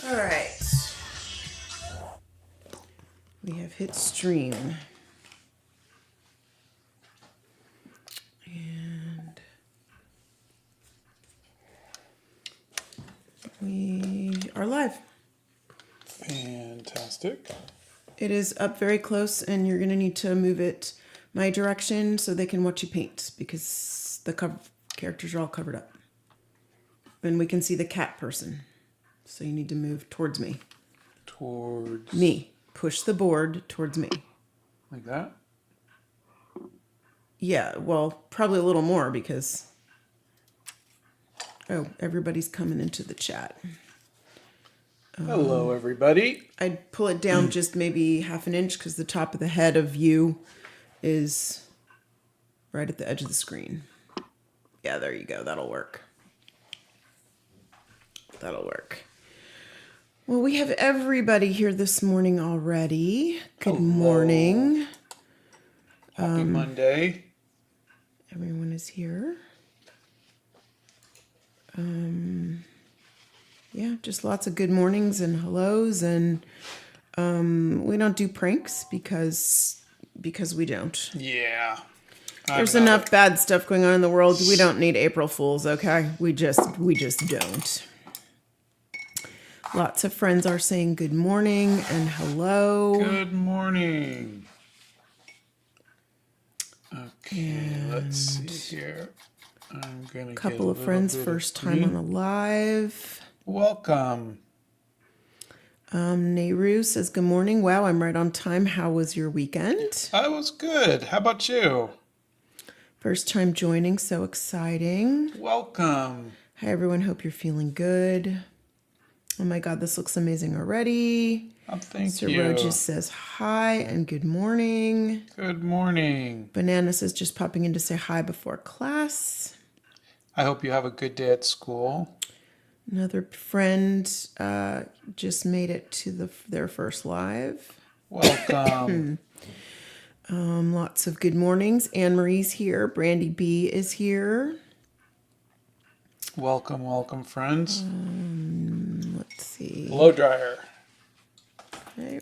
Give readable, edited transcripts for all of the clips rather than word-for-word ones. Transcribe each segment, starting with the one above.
All right. We have hit stream. And we are live. Fantastic. It is up very close, and you're going to need to move it my direction so they can watch you paint because the characters are all covered up. And we can see the cat person. So you need to move towards me. Towards me. Push the board towards me. Like that? Yeah, well, probably a little more because... Oh, everybody's coming into the chat. Hello, everybody. I'd pull it down just maybe half an inch because the top of the head of you is right at the edge of the screen. Yeah, there you go. That'll work. That'll work. Well, we have everybody here this morning already. Good morning. Happy Monday. Everyone is here. Yeah, just lots of good mornings and hellos, and we don't do pranks because we don't. Yeah. There's enough bad stuff going on in the world. We don't need April Fools, okay? We just don't. Lots of friends are saying good morning and hello. Good morning. Okay, let's see here. I'm gonna Couple of friends first time on the live. Welcome. Nehru says good morning. Wow, I'm right on time. How was your weekend? I was good. How about you? First time joining, so exciting. Welcome. Hi everyone, hope you're feeling good. Oh my God, this looks amazing already. Thank you. Sir just says hi and good morning. Good morning. Banana says just popping in to say hi before class. I hope you have a good day at school. Another friend just made it to their first live. Welcome. Lots of good mornings. Anne Marie's here. Brandy B is here. Welcome, welcome, friends. Let's see. Blow dryer. Okay.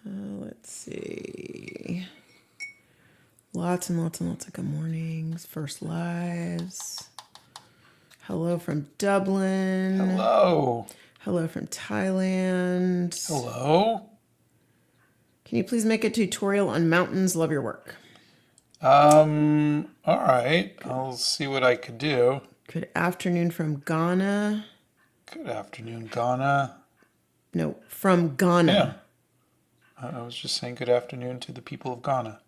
Let's see. Lots and lots and lots of good mornings. First lives. Hello from Dublin. Hello. Hello from Thailand. Hello. Can you please make a tutorial on mountains? Love your work. All right. I'll see what I could do. Good afternoon from Ghana. Good afternoon, Donna. No, from Ghana. Yeah. I was just saying good afternoon to the people of Ghana.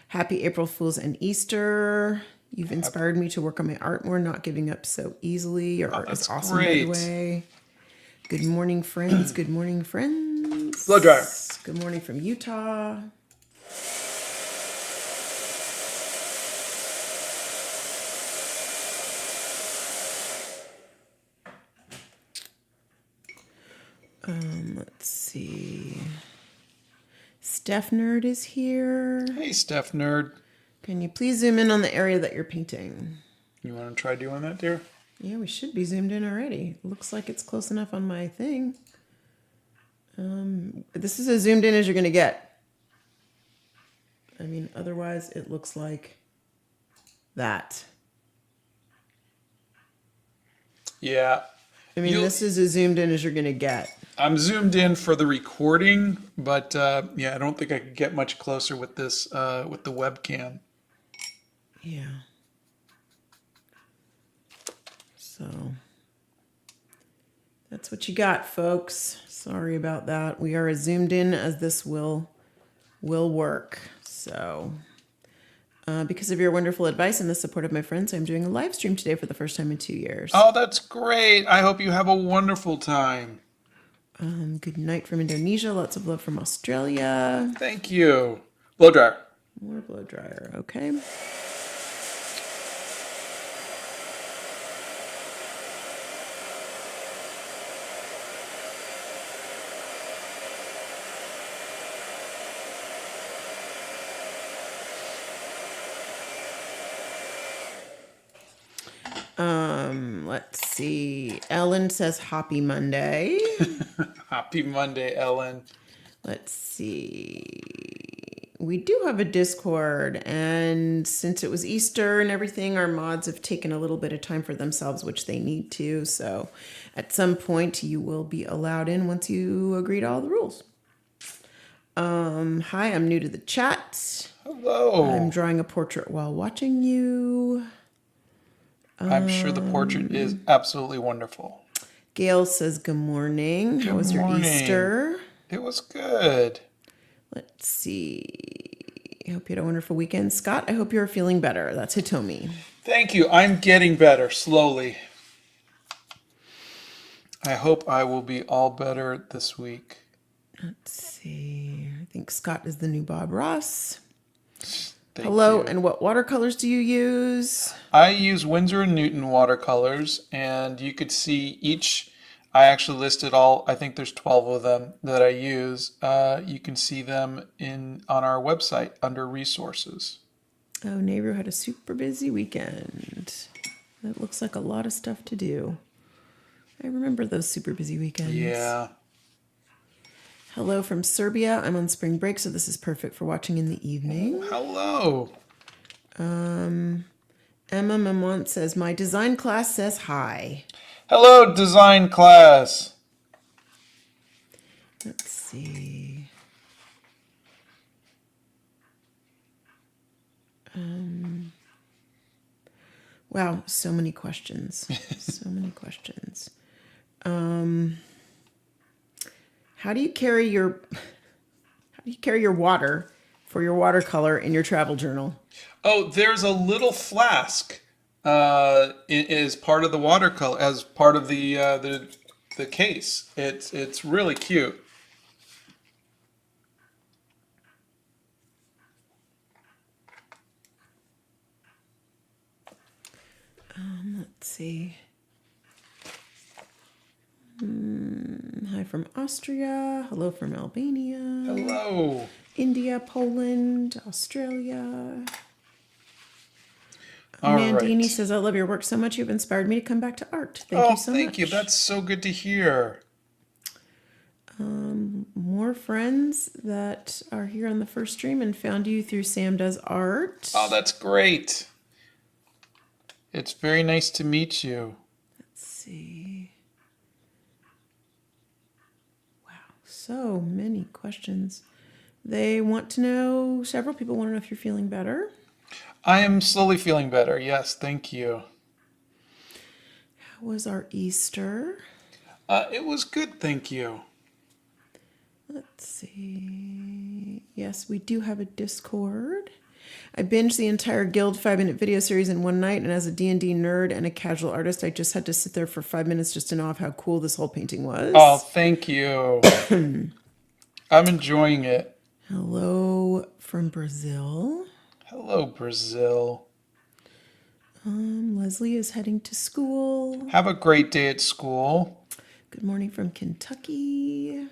Happy April Fools and Easter. You've inspired me to work on my art more, not giving up so easily. Your art is awesome, great. by the way. Good morning, friends. Good morning, friends. Blow dryer. Good morning from Utah. Let's see. Steph Nerd is here. Hey, Steph Nerd. Can you please zoom in on the area that you're painting? You want to try doing that, dear? Yeah, we should be zoomed in already. Looks like it's close enough on my thing. This is as zoomed in as you're going to get. I mean, otherwise it looks like that. Yeah. I mean, this is as zoomed in as you're going to get. I'm zoomed in for the recording, but yeah, I don't think I could get much closer with this, with the webcam. Yeah. So that's what you got, folks. Sorry about that. We are as zoomed in as this will work. So because of your wonderful advice and the support of my friends, I'm doing a live stream today for the first time in 2 years. Oh, that's great. I hope you have a wonderful time. Good night from Indonesia. Lots of love from Australia. Thank you. Blow dryer. More blow dryer. Okay. Let's see. Ellen says Happy Monday. Happy Monday, Ellen. Let's see. We do have a Discord, and since it was Easter and everything, our mods have taken a little bit of time for themselves, which they need to. So at some point, you will be allowed in once you agree to all the rules. Hi, I'm new to the chat. Hello. I'm drawing a portrait while watching you. I'm sure the portrait is absolutely wonderful. Gail says good morning. How was your morning. Easter? It was good. Let's see. I hope you had a wonderful weekend. Scott, I hope you're feeling better. That's Hitomi. Thank you. I'm getting better slowly. I hope I will be all better this week. Let's see. I think Scott is the new Bob Ross. Thank Hello, you. and what watercolors do you use? I use Winsor & Newton watercolors, and you could see each. I actually listed all. I think there's 12 of them that I use. You can see them on our website under resources. Oh, Nehru had a super busy weekend. That looks like a lot of stuff to do. I remember those super busy weekends. Yeah. Hello from Serbia. I'm on spring break, so this is perfect for watching in the evening. Hello. Emma Mamont says, my design class says hi. Hello, design class. Let's see. Wow, so many questions. So many questions. How do you carry your water for your watercolor in your travel journal? Oh, there's a little flask is part of the watercolor, as part of the case. It's really cute. Let's see. Hi from Austria. Hello from Albania. Hello. India, Poland, Australia. All Mandini right. says, I love your work so much. You've inspired me to come back to art. Thank you so much. Thank you. That's so good to hear. More friends that are here on the first stream and found you through Sam Does Art. Oh, that's great. It's very nice to meet you. Let's see. Wow, so many questions. They want to know, several people want to know if you're feeling better. I am slowly feeling better. Yes, thank you. How was our Easter? It was good, thank you. Let's see. Yes, we do have a Discord. I binged the entire Guild 5-minute video series in one night, and as a D&D nerd and a casual artist, I just had to sit there for 5 minutes just to know of how cool this whole painting was. Oh, thank you. I'm enjoying it. Hello from Brazil. Hello, Brazil. Leslie is heading to school. Have a great day at school. Good morning from Kentucky.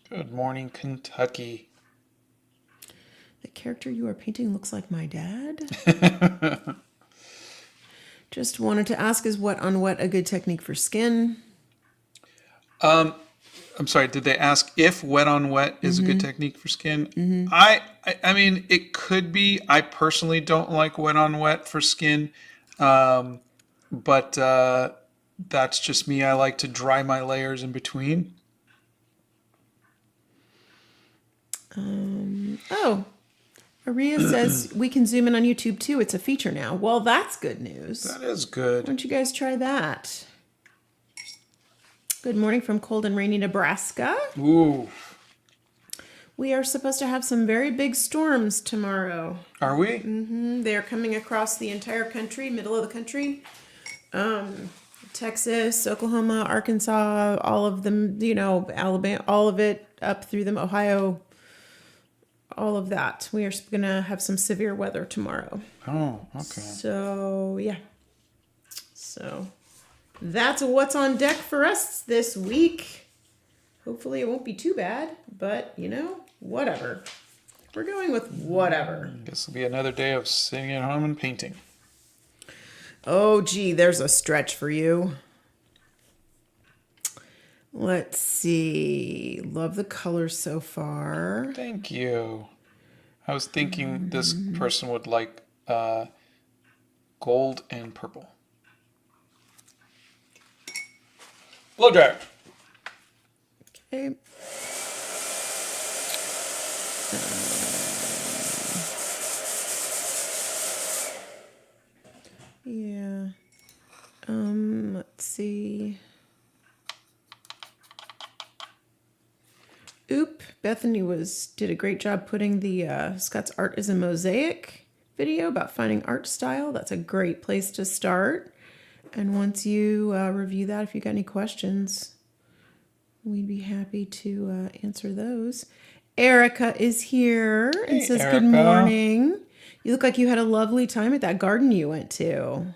Good morning, Kentucky. The character you are painting looks like my dad. Just wanted to ask, is wet on wet a good technique for skin? I'm sorry, did they ask if wet on wet is a good technique for skin? I mean, it could be. I personally don't like wet on wet for skin. But that's just me. I like to dry my layers in between. Aria says we can zoom in on YouTube too. It's a feature now. Well, that's good news. That is Why good. don't you guys try that? Good morning from cold and rainy Nebraska. Ooh. We are supposed to have some very big storms tomorrow. Are we? They're coming across the entire country, middle of the country. Texas, Oklahoma, Arkansas, all of them, Alabama, all of it up through them, Ohio, all of that. We are going to have some severe weather tomorrow. Oh, okay. So, yeah. So, that's what's on deck for us this week. Hopefully it won't be too bad, but, whatever. We're going with whatever. Guess it'll be another day of sitting at home and painting. Oh, gee, there's a stretch for you. Let's see. Love the colors so far. Thank you. I was thinking this person would like gold and purple. Blow dryer. Okay. Yeah. Let's see. Bethany did a great job putting the Scott's Art is a Mosaic video about finding art style. That's a great place to start. And once you review that, if you got any questions, we'd be happy to answer those. Erica is here and says, Erica. Good morning. You look like you had a lovely time at that garden you went to.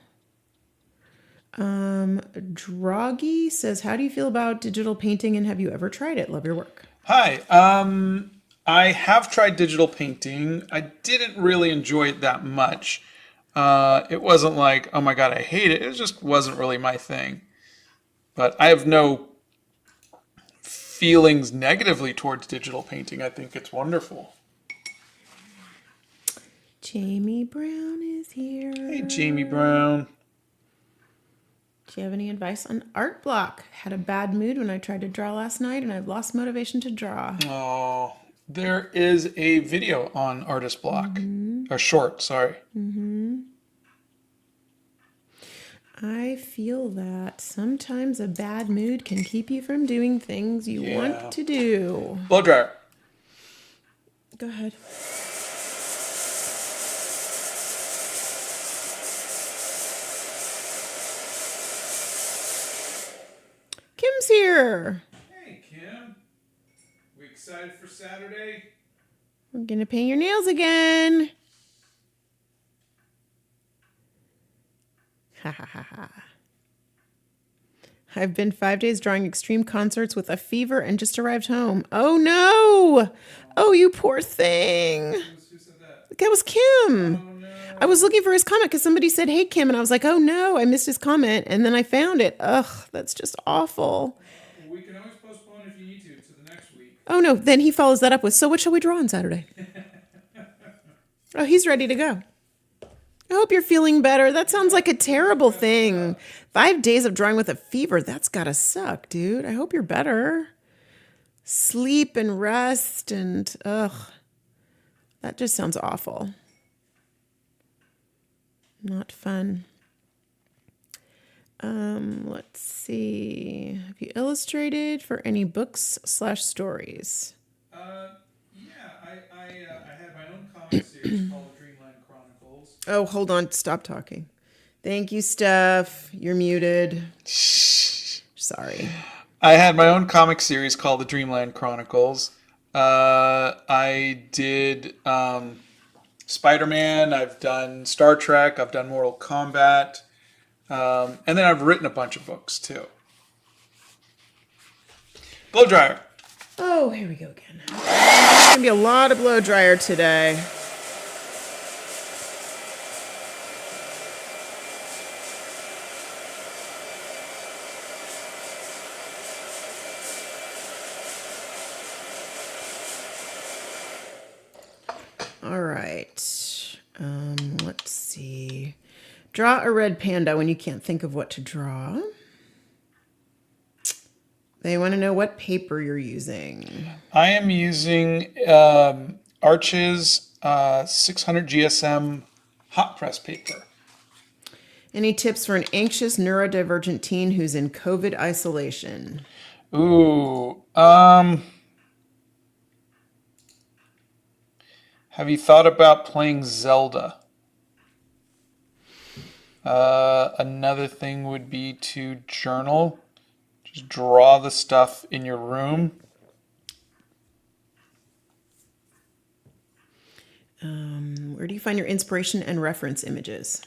Droggy says, how do you feel about digital painting and have you ever tried it? Love your work. Hi. I have tried digital painting. I didn't really enjoy it that much. It wasn't like, oh my God, I hate it. It just wasn't really my thing. But I have no feelings negatively towards digital painting. I think it's wonderful. Jamie Brown is here. Hey, Jamie Brown. Do you have any advice on art block? Had a bad mood when I tried to draw last night and I've lost motivation to draw. Oh, there is a video on artist block. Or short, sorry. I feel that sometimes a bad mood can keep you from doing things you want to do. Blow dryer. Go ahead. Kim's here. Hey, Kim. We excited for Saturday? We're going to paint your nails again. Ha ha ha ha. I've been 5 days drawing extreme concerts with a fever and just arrived home. Oh no! Oh, you poor thing. Who said that? That was Kim. Oh, no. I was looking for his comment because somebody said, hey, Kim. And I was like, oh no, I missed his comment. And then I found it. Ugh, that's just awful. We can always postpone if you need to the next week. Oh no, then he follows that up with, so what shall we draw on Saturday? Oh, he's ready to go. I hope you're feeling better. That sounds like a terrible thing. 5 days of drawing with a fever, that's gotta suck, dude. I hope you're better. Sleep and rest and, that just sounds awful. Not fun. Let's see. Have you illustrated for any books/stories? I had my own comic series called Dreamland Chronicles. Oh, hold on. Stop talking. Thank you, Steph. You're muted. Sorry. I had my own comic series called the Dreamland Chronicles. I did Spider-Man. I've done Star Trek. I've done Mortal Kombat. And then I've written a bunch of books, too. Blow dryer. Oh, here we go again. There's going to be a lot of blow dryer today. All right. Let's see. Draw a red panda when you can't think of what to draw. They want to know what paper you're using. I am using Arches 600 GSM hot press paper. Any tips for an anxious neurodivergent teen who's in COVID isolation? Ooh. Have you thought about playing Zelda? Another thing would be to journal. Just draw the stuff in your room. Where do you find your inspiration and reference images?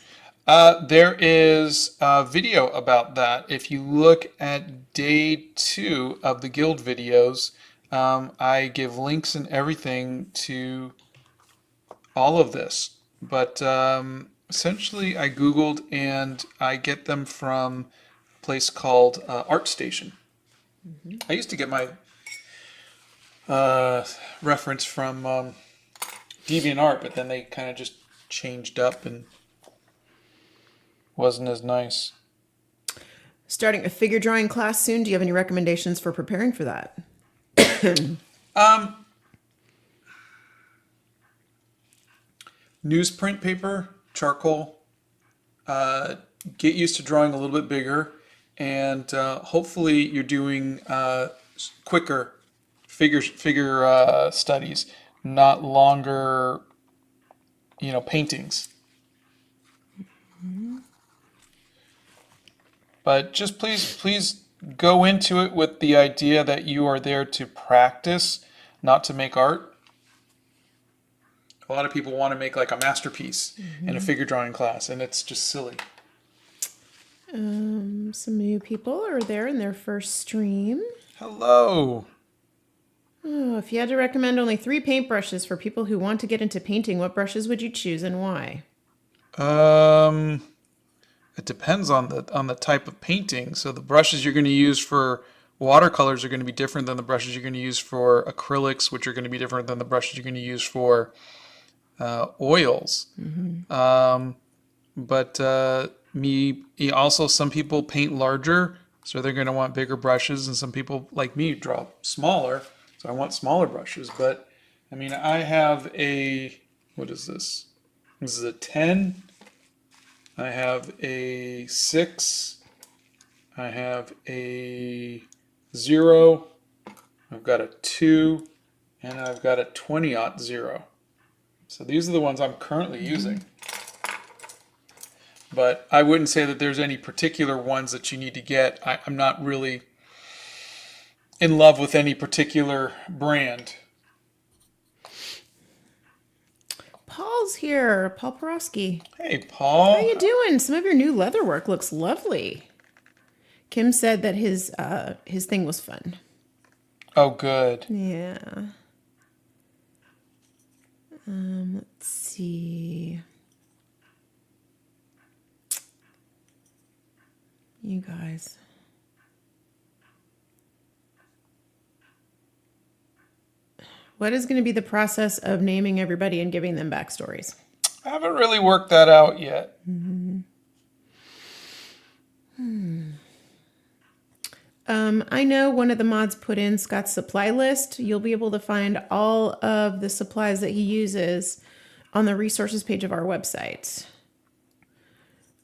There is a video about that. If you look at day 2 of the Guild videos, I give links and everything to all of this. But Essentially, I Googled and I get them from a place called ArtStation. I used to get my reference from DeviantArt, but then they kind of just changed up and wasn't as nice. Starting a figure drawing class soon. Do you have any recommendations for preparing for that? Newsprint paper, charcoal. Get used to drawing a little bit bigger, and hopefully you're doing quicker figure studies, not longer, paintings. But just please go into it with the idea that you are there to practice, not to make art. A lot of people want to make like a masterpiece in a figure drawing class, and it's just silly. Some new people are there in their first stream. Hello. Oh, if you had to recommend only 3 paintbrushes for people who want to get into painting, what brushes would you choose and why? It depends on the type of painting. So the brushes you're going to use for watercolors are going to be different than the brushes you're going to use for acrylics, which are going to be different than the brushes you're going to use for oils. But also some people paint larger, so they're going to want bigger brushes, and some people like me draw smaller, so I want smaller brushes. But I mean, I have what is this? This is a 10. I have a 6. I have a 0. I've got a 2, and I've got a 20-0. So these are the ones I'm currently using. But I wouldn't say that there's any particular ones that you need to get. I'm not really in love with any particular brand. Paul's here. Paul Peroski. Hey, Paul. How you doing? Some of your new leather work looks lovely. Kim said that his thing was fun. Oh, good. Yeah. Let's see. You guys. What is going to be the process of naming everybody and giving them backstories? I haven't really worked that out yet. I know one of the mods put in Scott's supply list. You'll be able to find all of the supplies that he uses on the resources page of our website.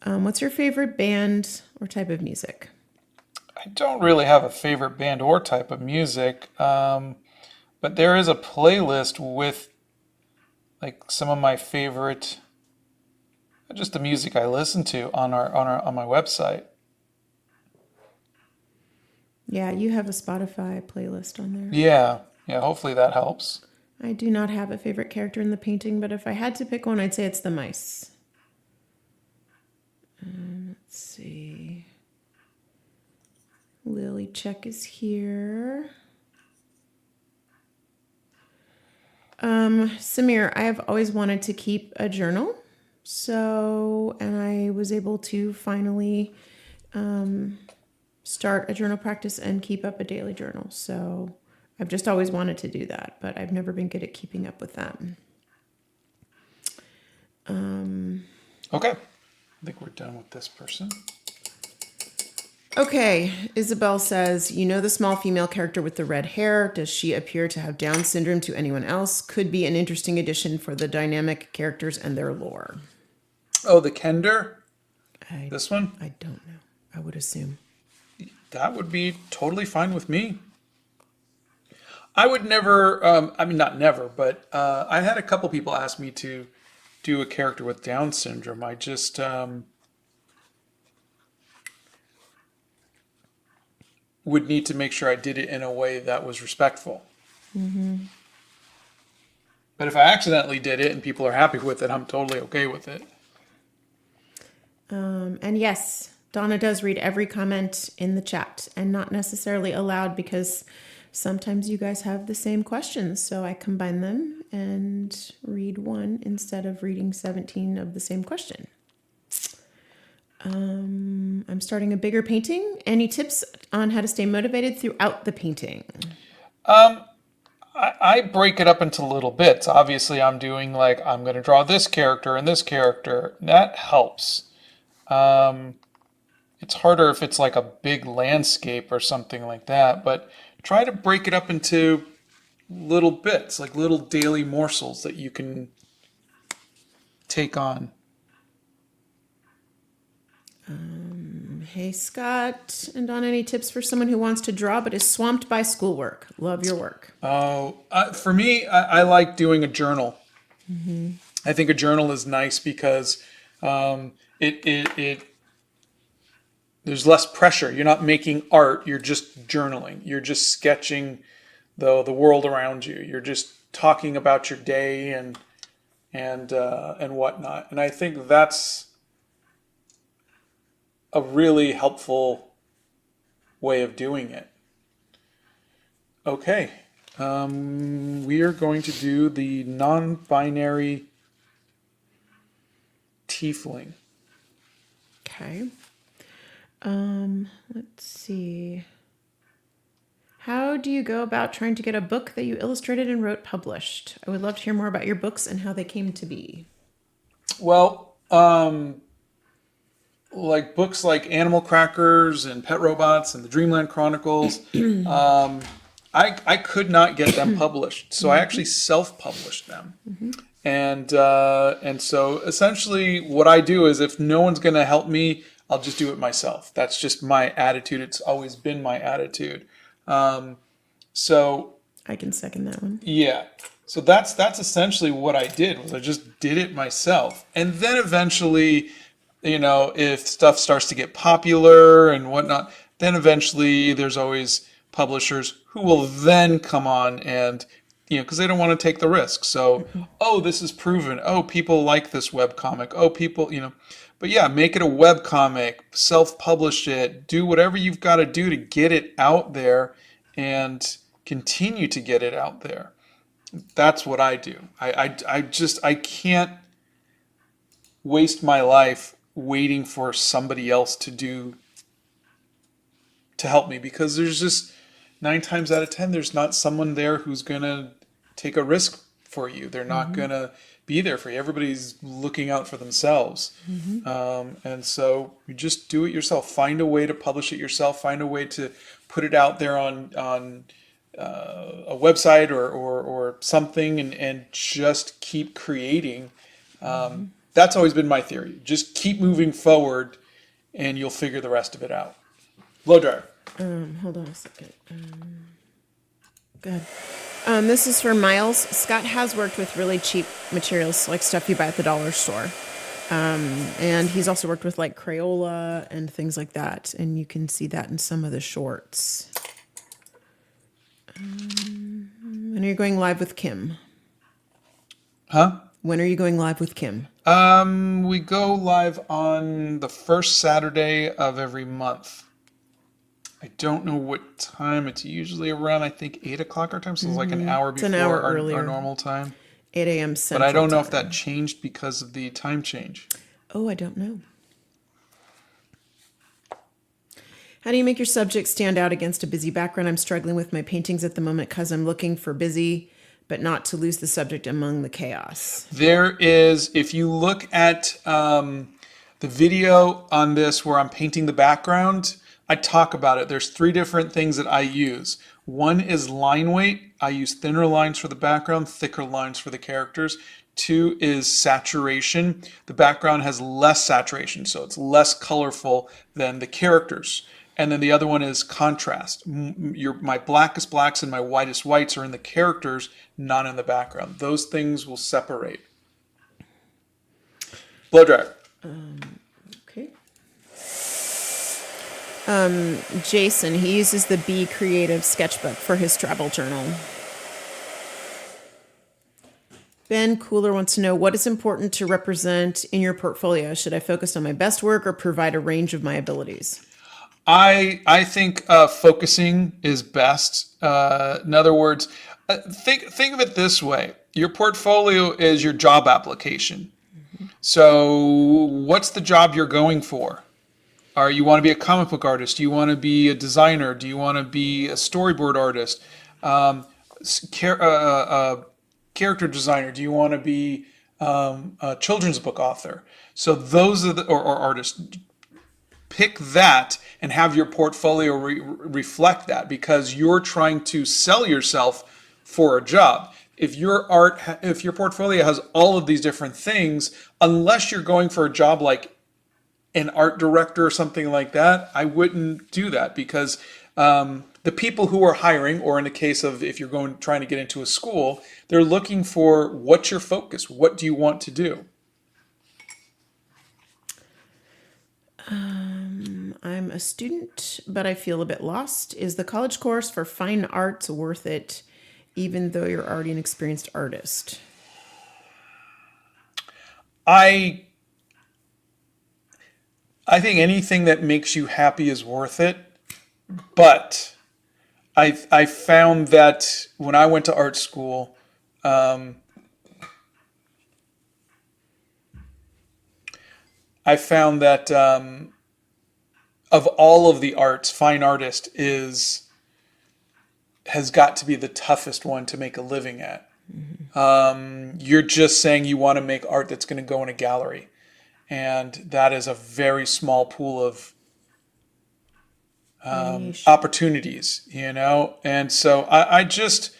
What's your favorite band or type of music? I don't really have a favorite band or type of music, but there is a playlist with like some of my favorite, just the music I listen to on my website. Yeah, you have a Spotify playlist on there. Yeah, hopefully that helps. I do not have a favorite character in the painting, but if I had to pick one, I'd say it's the mice. Let's see. Lily Check is here. Samir, I have always wanted to keep a journal. And I was able to finally start a journal practice and keep up a daily journal. So I've just always wanted to do that, but I've never been good at keeping up with that. Okay. I think we're done with this person. Okay, Isabel says, you know the small female character with the red hair. Does she appear to have Down syndrome to anyone else? Could be an interesting addition for the dynamic characters and their lore. Oh, the Kender? This one? I don't know. I would assume. That would be totally fine with me. I would never, not never, but I had a couple people ask me to do a character with Down syndrome. I just... would need to make sure I did it in a way that was respectful. But if I accidentally did it and people are happy with it, I'm totally okay with it. And yes, Donna does read every comment in the chat, and not necessarily aloud because Sometimes you guys have the same questions, so I combine them and read one instead of reading 17 of the same question. I'm starting a bigger painting. Any tips on how to stay motivated throughout the painting? I break it up into little bits. Obviously, I'm doing like, I'm going to draw this character and this character. That helps. It's harder if it's like a big landscape or something like that, but try to break it up into little bits, like little daily morsels that you can take on. Hey, Scott and Donna, any tips for someone who wants to draw but is swamped by schoolwork? Love your work. Oh, for me, I like doing a journal. I think a journal is nice because it there's less pressure. You're not making art. You're just journaling. You're just sketching the world around you. You're just talking about your day and whatnot. And I think that's a really helpful way of doing it. Okay, we are going to do the non-binary tiefling. Okay. Let's see. How do you go about trying to get a book that you illustrated and wrote published? I would love to hear more about your books and how they came to be. Well, like books like Animal Crackers and Pet Robots and the Dreamland Chronicles, I could not get them published, so I actually self-published them. And so essentially what I do is if no one's going to help me, I'll just do it myself. That's just my attitude. It's always been my attitude. So I can second that one. yeah. So that's essentially what I did, was I just did it myself. And then eventually, you know, if stuff starts to get popular and whatnot, then eventually there's always publishers who will then come on and, you know, because they don't want to take the risk. So, oh, this is proven. Oh, people like this webcomic. Oh, people, you know. But yeah, make it a webcomic, self-publish it, do whatever you've got to do to get it out there and continue to get it out there. That's what I do. I can't waste my life waiting for somebody else to help me, because there's just 9 times out of 10 there's not someone there who's gonna take a risk for you. They're not gonna be there for you. Everybody's looking out for themselves. And so you just do it yourself. Find a way to publish it yourself. Find a way to put it out there on a website or something, and just keep creating. That's always been my theory. Just keep moving forward and you'll figure the rest of it out. Blow dryer. Hold on a second. Go ahead. This is for Miles. Scott has worked with really cheap materials, like stuff you buy at the dollar store. And he's also worked with like Crayola and things like that. And you can see that in some of the shorts. When are you going live with Kim? Huh? When are you going live with Kim? We go live on the first Saturday of every month. I don't know what time. It's usually around, I think, 8 o'clock our time. So it's like an hour before our normal time. 8 a.m. Central But I don't know time. if that changed because of the time change. Oh, I don't know. How do you make your subject stand out against a busy background? I'm struggling with my paintings at the moment because I'm looking for busy, but not to lose the subject among the chaos. There is, if you look at the video on this where I'm painting the background, I talk about it. There's 3 different things that I use. One is line weight. I use thinner lines for the background, thicker lines for the characters. 2 is saturation. The background has less saturation, so it's less colorful than the characters. And then the other one is contrast. My blackest blacks and my whitest whites are in the characters, not in the background. Those things will separate. Blow dryer. Okay. Jason, he uses the Be Creative sketchbook for his travel journal. Ben Cooler wants to know, what is important to represent in your portfolio? Should I focus on my best work or provide a range of my abilities? I think focusing is best. In other words, think of it this way: your portfolio is your job application. So, what's the job you're going for? Or you want to be a comic book artist? Do you want to be a designer? Do you want to be a storyboard artist? Um, character designer? Do you want to be a children's book author? So those are or artists. Pick that and have your portfolio reflect that, because you're trying to sell yourself for a job. If your portfolio has all of these different things, unless you're going for a job like an art director or something like that, I wouldn't do that, because the people who are hiring, or in the case of if you're trying to get into a school, they're looking for what's your focus, what do you want to do. I'm a student, but I feel a bit lost. Is the college course for fine arts worth it, even though you're already an experienced artist? I I think anything that makes you happy is worth it, but I found that when I went to art school, um, I found that of all of the arts, fine artist is has got to be the toughest one to make a living at. You're just saying you want to make art that's going to go in a gallery, and that is a very small pool of Niche. opportunities, And so I just,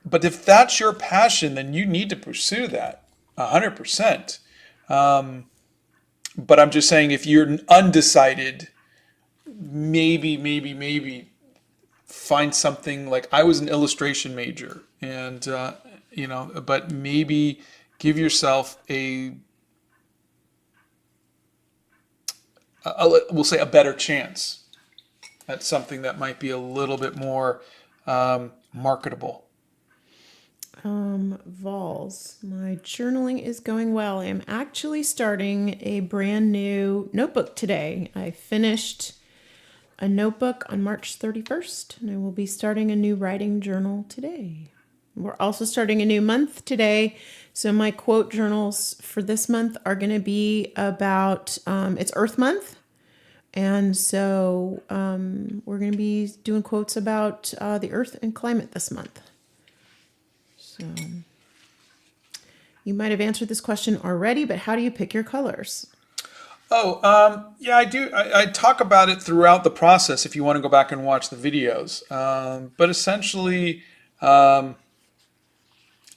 but if that's your passion, then you need to pursue that 100%. But I'm just saying, if you're undecided, maybe find something like, I was an illustration major, and but maybe give yourself we'll say a better chance at something that might be a little bit more marketable. Vols. My journaling is going well. I am actually starting a brand new notebook today. I finished a notebook on March 31st, and I will be starting a new writing journal today. We're also starting a new month today. So my quote journals for this month are going to be about, it's Earth Month. And so we're going to be doing quotes about the Earth and climate this month. So you might have answered this question already, but how do you pick your colors? Yeah, I do. I talk about it throughout the process if you want to go back and watch the videos. But essentially,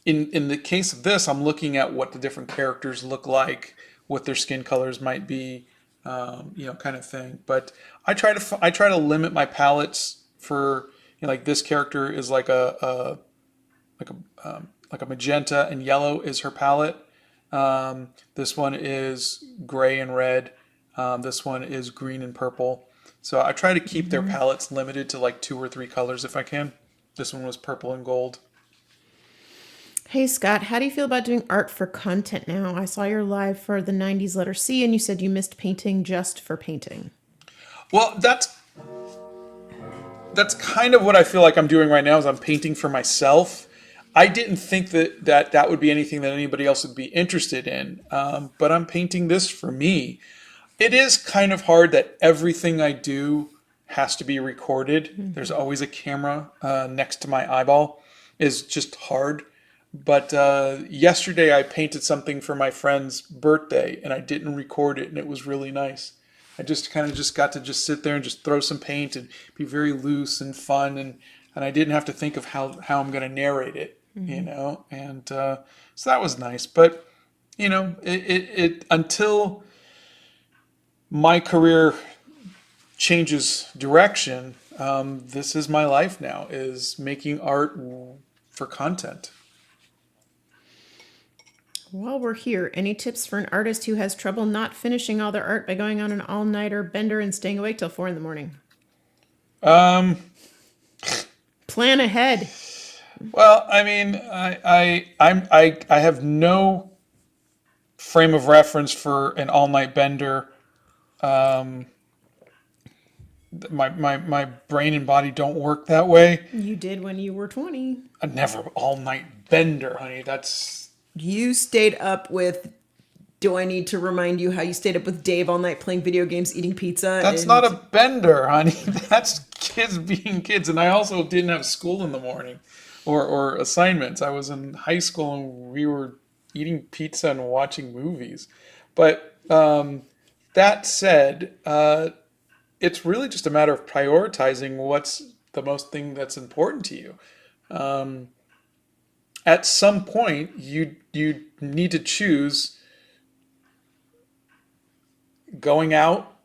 in the case of this, I'm looking at what the different characters look like, what their skin colors might be, kind of thing. But I try to limit my palettes for, like this character is like a magenta and yellow is her palette. This one is gray and red. This one is green and purple. So I try to keep their palettes limited to like 2 or 3 colors if I can. This one was purple and gold. Hey, Scott, how do you feel about doing art for content now? I saw your live for the 90s letter C, and you said you missed painting just for painting. Well, that's kind of what I feel like I'm doing right now, is I'm painting for myself. I didn't think that would be anything that anybody else would be interested in, but I'm painting this for me. It is kind of hard that everything I do has to be recorded. There's always a camera next to my eyeball. It's just hard. But yesterday I painted something for my friend's birthday, and I didn't record it, and it was really nice. I just kind of just got to just sit there and just throw some paint and be very loose and fun, and I didn't have to think of how I'm going to narrate it, and so that was nice. But it until my career changes direction, this is my life now, is making art for content. While we're here, any tips for an artist who has trouble not finishing all their art by going on an all-nighter bender and staying awake till 4 a.m? Plan ahead. Well, I mean, I have no frame of reference for an all-night bender. my brain and body don't work that way. You did when you were 20. A never all night bender, honey. That's You stayed up with. Do I need to remind you how you stayed up with Dave all night playing video games, eating pizza? that's not a bender, honey. That's kids being kids. And I also didn't have school in the morning or assignments. I was in high school and we were eating pizza and watching movies. But that said, it's really just a matter of prioritizing what's the most thing that's important to you. At some point, you need to choose going out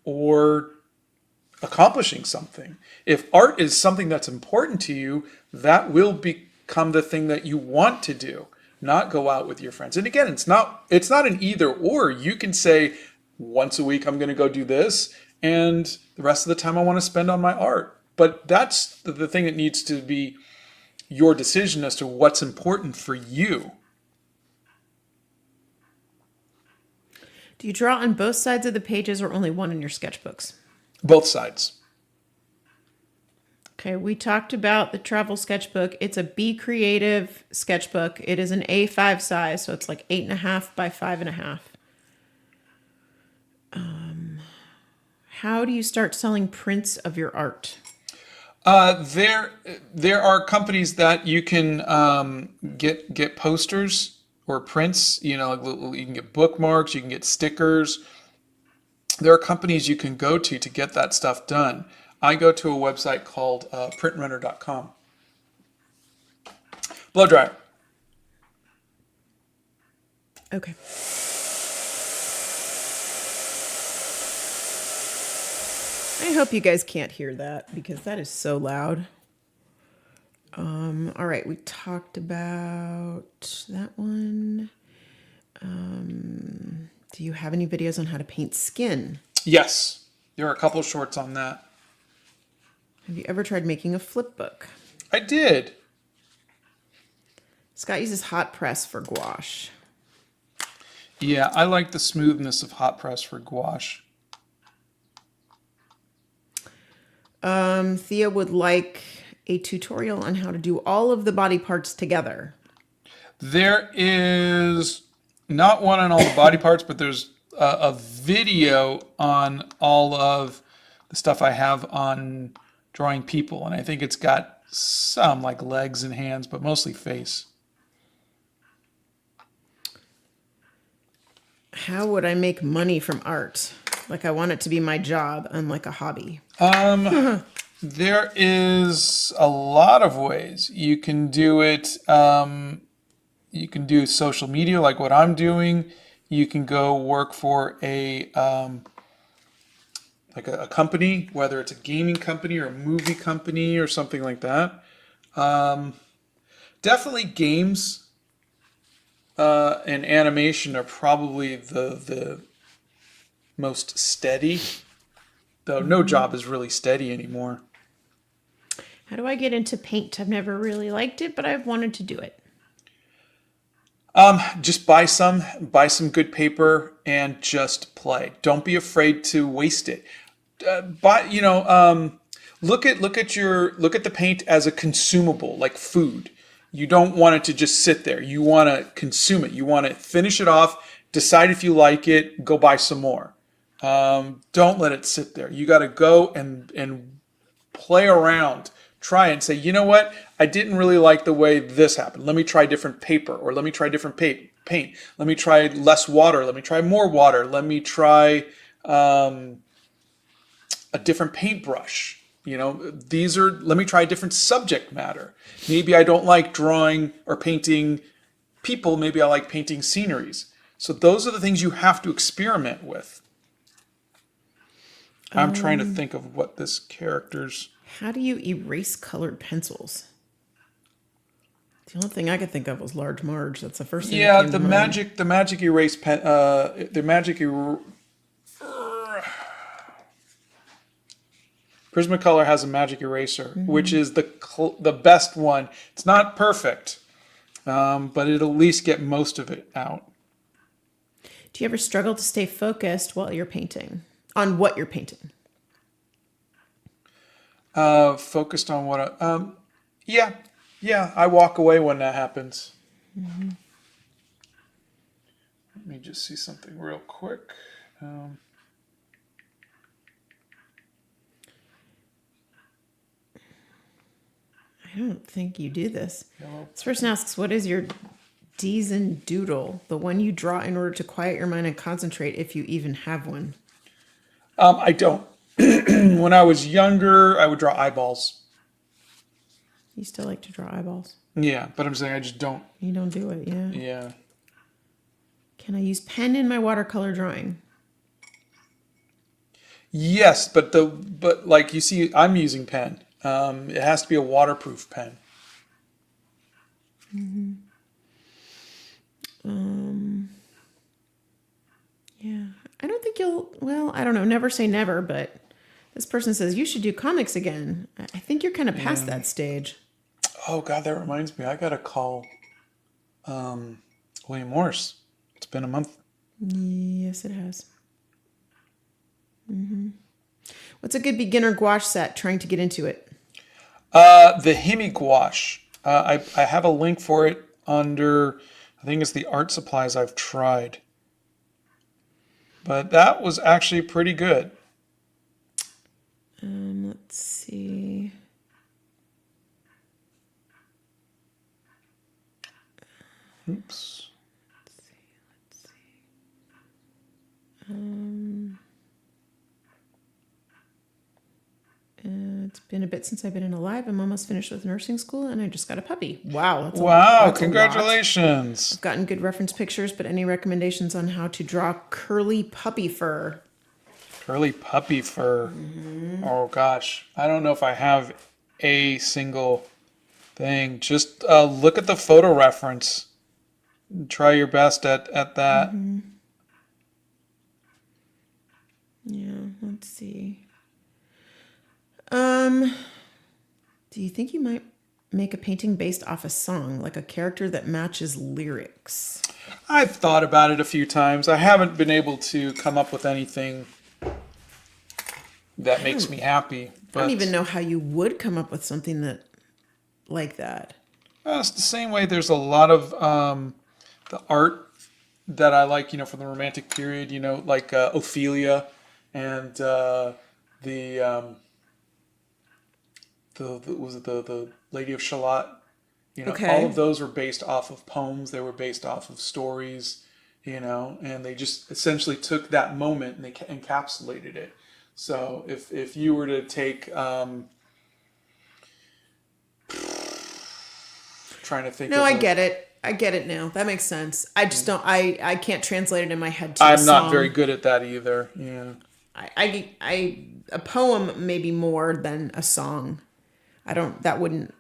or accomplishing something. If art is something that's important to you, that will become the thing that you want to do, not go out with your friends. And again, it's not an either or. You can say once a week I'm going to go do this, and the rest of the time I want to spend on my art. But that's the thing that needs to be your decision as to what's important for you. Do you draw on both sides of the pages or only one in your sketchbooks? Both sides. Okay, we talked about the travel sketchbook. It's a Be Creative sketchbook. It is an A5 size, so it's like 8.5 by 5.5. How do you start selling prints of your art? There are companies that you can get posters or prints. You know, you can get bookmarks, you can get stickers. There are companies you can go to get that stuff done. I go to a website called printrunner.com. Blow dryer. Okay. I hope you guys can't hear that because that is so loud. All right, we talked about that one. Do you have any videos on how to paint skin? Yes, there are a couple of shorts on that. Have you ever tried making a flip book? I did. Scott uses hot press for gouache. Yeah, I like the smoothness of hot press for gouache. Thea would like a tutorial on how to do all of the body parts together. There is not one on all the body parts, but there's a video on all of the stuff I have on drawing people. And I think it's got some like legs and hands, but mostly face. How would I make money from art? Like I want it to be my job, unlike a hobby. There is a lot of ways you can do it. You can do social media like what I'm doing. You can go work for a company, whether it's a gaming company or a movie company or something like that. Definitely games and animation are probably the most steady, though no job is really steady anymore. How do I get into paint? I've never really liked it, but I've wanted to do it. Just buy some good paper and just play. Don't be afraid to waste it. Look at the paint as a consumable, like food. You don't want it to just sit there. You want to consume it. You want to finish it off, decide if you like it, go buy some more. Don't let it sit there. You got to go and play around. Try and say, you know what? I didn't really like the way this happened. Let me try different paper, or let me try different paint. Let me try less water. Let me try more water. Let me try a different paintbrush. Let me try a different subject matter. Maybe I don't like drawing or painting people. Maybe I like painting sceneries. So those are the things you have to experiment with. I'm trying to think of what this character's... How do you erase colored pencils? The only thing I could think of was Large Marge. That's the first thing. Yeah, the magic erase pen. Prismacolor has a magic eraser, which is the best one. It's not perfect, but it'll at least get most of it out. Do you ever struggle to stay focused while you're painting? On what you're painting? Focused on what yeah. Yeah, I walk away when that happens. Let me just see something real quick. I don't think you do this. Yellow. This person asks, what is your D's and doodle? The one you draw in order to quiet your mind and concentrate, if you even have one. I don't. When I was younger, I would draw eyeballs. You still like to draw eyeballs? Yeah, but I'm saying I just don't. You don't do it, yeah. Yeah. Can I use pen in my watercolor drawing? Yes, but like you see, I'm using pen. It has to be a waterproof pen. Yeah. I don't think you'll, well, I don't know, never say never, but this person says you should do comics again. I think you're kind of past that stage. Oh God, that reminds me. I gotta call William Morris. It's been a month. Yes, it has. What's a good beginner gouache set trying to get into it? The Hemi gouache. I have a link for it under, I think it's the art supplies I've tried. But that was actually pretty good. Let's see. Oops. Let's see. It's been a bit since I've been in a live. I'm almost finished with nursing school, and I just got a puppy. Wow. That's Wow, that's congratulations. I've gotten good reference pictures, but any recommendations on how to draw curly puppy fur? Curly puppy fur. Oh gosh. I don't know if I have a single thing. Just look at the photo reference. Try your best at that. Yeah, let's see. Do you think you might make a painting based off a song, like a character that matches lyrics? I've thought about it a few times. I haven't been able to come up with anything that makes me happy. But I don't even know how you would come up with something that like that. it's the same way there's a lot of the art that I like, from the Romantic period, like Ophelia and the Lady of Shalott. Okay. All of those were based off of poems. They were based off of stories, and they just essentially took that moment and they encapsulated it. So if you were to take, trying to think. No, I get it. I get it now. That makes sense. I just don't. I can't translate it in my head to I'm a not song. very good at that either. Yeah. I a poem maybe more than a song. I don't. That wouldn't.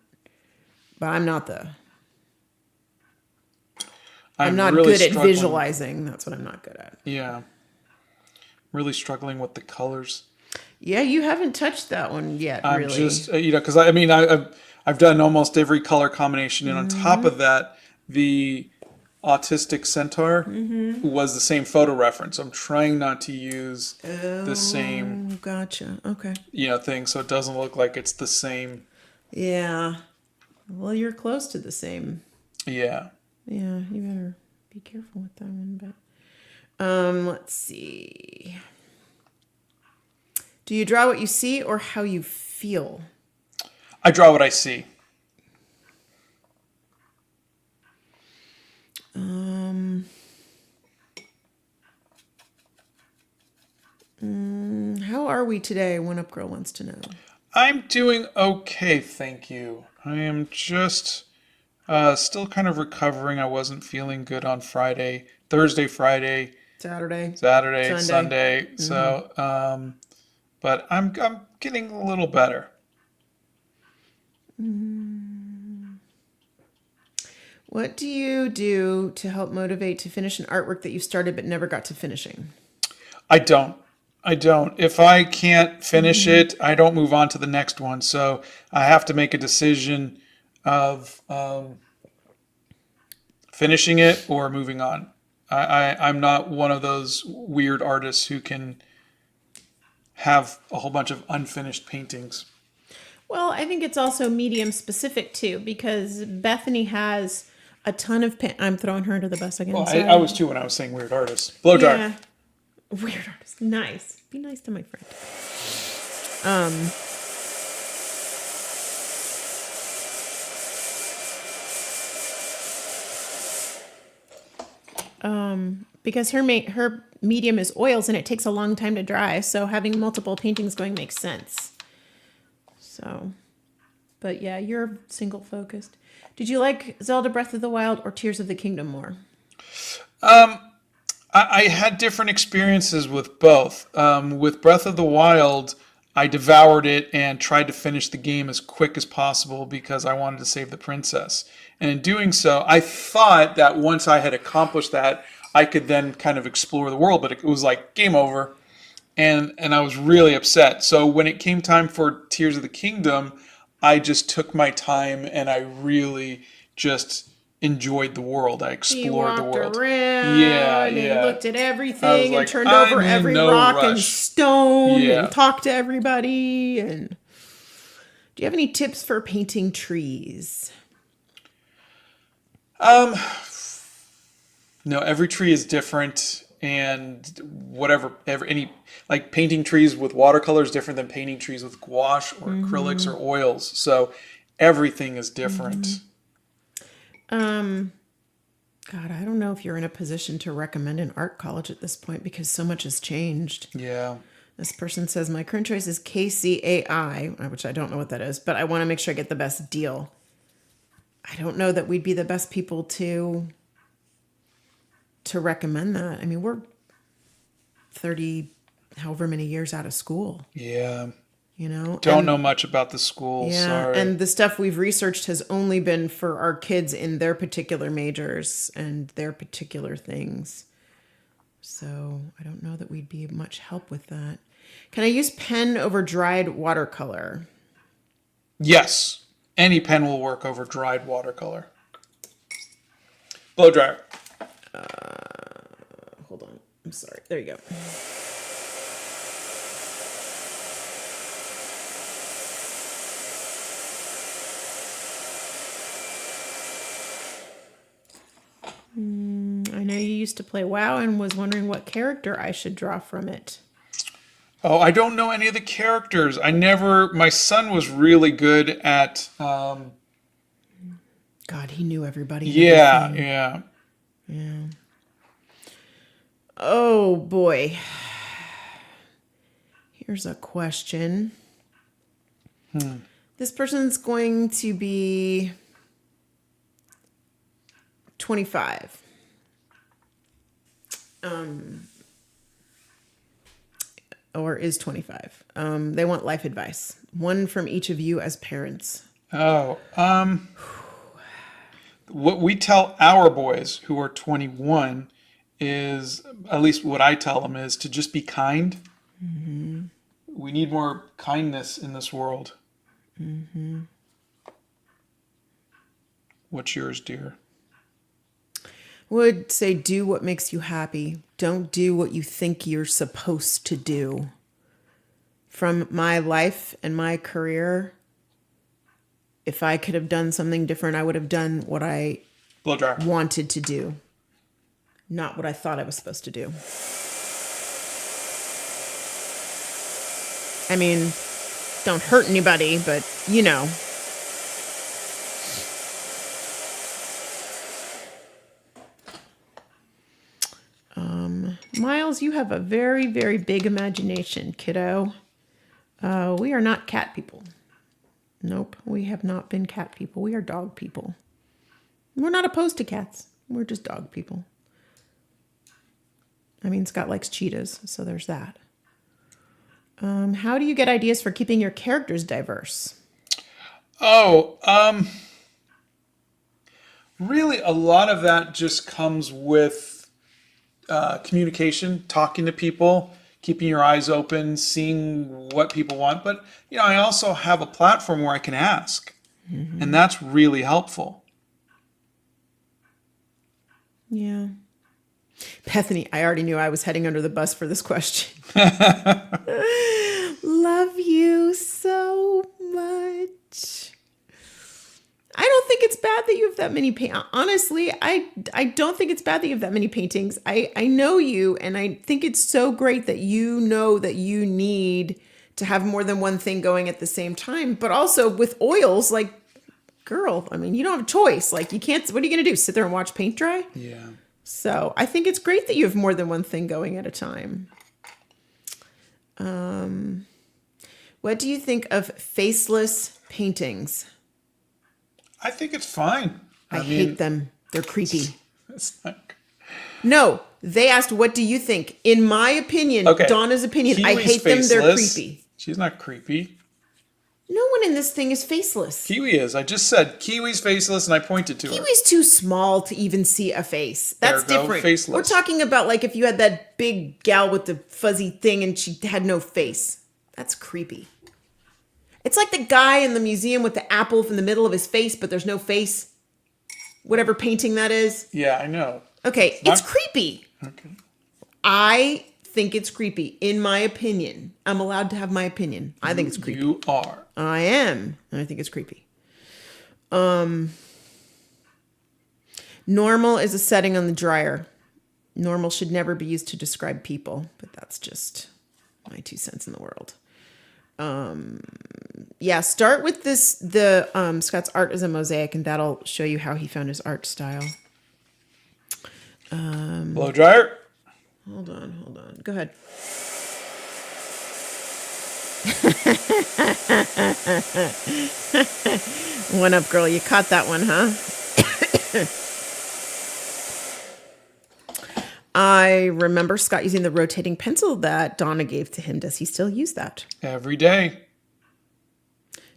But I'm not the. I'm not really good at struggling. visualizing. That's what I'm not good at. Yeah. Really struggling with the colors. Yeah, you haven't touched that one yet. I'm really. just because I've done almost every color combination, and on top of that, the autistic centaur was the same photo reference. I'm trying not to use the same Gotcha. Okay. thing, so it doesn't look like it's the same. Yeah. Well, you're close to the same. Yeah. Yeah, you better be careful with that one. But let's see. Do you draw what you see or how you feel? I draw what I see. How are we today? One Up Girl wants to know. I'm doing okay, thank you. I am just still kind of recovering. I wasn't feeling good on Thursday, Friday, Saturday, Sunday. So, but I'm getting a little better. What do you do to help motivate to finish an artwork that you started but never got to finishing? I don't. If I can't finish it, I don't move on to the next one. So I have to make a decision of finishing it or moving on. I'm not one of those weird artists who can have a whole bunch of unfinished paintings. Well, I think it's also medium specific too, because Bethany has a ton of I'm throwing her under the bus again. Well, sorry. I was too when I was saying weird artists. Blow dryer. Yeah. Weird artist. Nice. Be nice to my friend. Because her medium is oils and it takes a long time to dry, so having multiple paintings going makes sense. So, but yeah, you're single focused. Did you like Zelda Breath of the Wild or Tears of the Kingdom more? I had different experiences with both. With Breath of the Wild, I devoured it and tried to finish the game as quick as possible because I wanted to save the princess. And in doing so, I thought that once I had accomplished that, I could then kind of explore the world, but it was like game over. And I was really upset. So when it came time for Tears of the Kingdom, I just took my time and I really just enjoyed the world. I explored the world. Around and looked at everything like, and turned over every rock and stone and talked to everybody. And do you have any tips for painting trees? No, every tree is different, and any like painting trees with watercolor is different than painting trees with gouache or acrylics or oils. So everything is different. God, I don't know if you're in a position to recommend an art college at this point because so much has changed. Yeah. This person says, my current choice is KCAI, which I don't know what that is, but I want to make sure I get the best deal. I don't know that we'd be the best people to recommend that. I mean, we're 30, however many years out of school. Yeah. You know? Don't know much about the school. Yeah, sorry. and the stuff we've researched has only been for our kids in their particular majors and their particular things. So I don't know that we'd be much help with that. Can I use pen over dried watercolor? Yes. Any pen will work over dried watercolor. Blow dryer. Hold on. I'm sorry. There you go. I know you used to play WoW and was wondering what character I should draw from it. Oh, I don't know any of the characters. My son was really good at... God, he knew everybody. Yeah. Yeah. Oh, boy. Here's a question. This person's going to be 25. Or is 25. They want life advice. One from each of you as parents. What we tell our boys who are 21 is, at least what I tell them, is to just be kind. Mm-hmm. We need more kindness in this world. Mm-hmm. What's yours, dear? Would say do what makes you happy. Don't do what you think you're supposed to do. From my life and my career, if I could have done something different, I would have done what I wanted to do, not what I thought I was supposed to do. I mean, don't hurt anybody, but you know. Miles, you have a very, very big imagination, kiddo. We are not cat people. Nope, we have not been cat people. We are dog people. We're not opposed to cats. We're just dog people. I mean, Scott likes cheetahs, so there's that. How do you get ideas for keeping your characters diverse? Really, a lot of that just comes with communication, talking to people, keeping your eyes open, seeing what people want. But, I also have a platform where I can ask, and that's really helpful. Yeah. Bethany, I already knew I was heading under the bus for this question. Love you so much. think it's bad that you have that many honestly, I don't think it's bad that you have that many paintings. I know you, and I think it's so great that you know that you need to have more than one thing going at the same time. But also with oils, like, girl, I mean, you don't have a choice. Like, you can't, what are you going to do? Sit there and watch paint dry? Yeah. So I think it's great that you have more than one thing going at a time. What do you think of faceless paintings? I think it's fine. I hate them. They're creepy. It's not... No, they asked, what do you think? In my opinion, Okay. Donna's opinion, Kiwi's I hate them. They're faceless. creepy. She's not creepy. No one in this thing is faceless. Kiwi is. I just said Kiwi's faceless, and I pointed to her. Kiwi's too small to even see a face. That's Ergo, different. faceless. We're talking about like if you had that big gal with the fuzzy thing and she had no face. That's creepy. It's like the guy in the museum with the apple in the middle of his face, but there's no face. Whatever painting that is. Yeah, I know. Okay, it's creepy. Okay. I think it's creepy, in my opinion. I'm allowed to have my opinion. I think it's creepy. You are. I am. And I think it's creepy. Normal is a setting on the dryer. Normal should never be used to describe people, but that's just my 2 cents in the world. Yeah, start with this. Scott's art is a mosaic, and that'll show you how he found his art style. Blow dryer. Hold on. Go ahead. One up, girl. You caught that one, huh? I remember Scott using the rotating pencil that Donna gave to him. Does he still use that? Every day.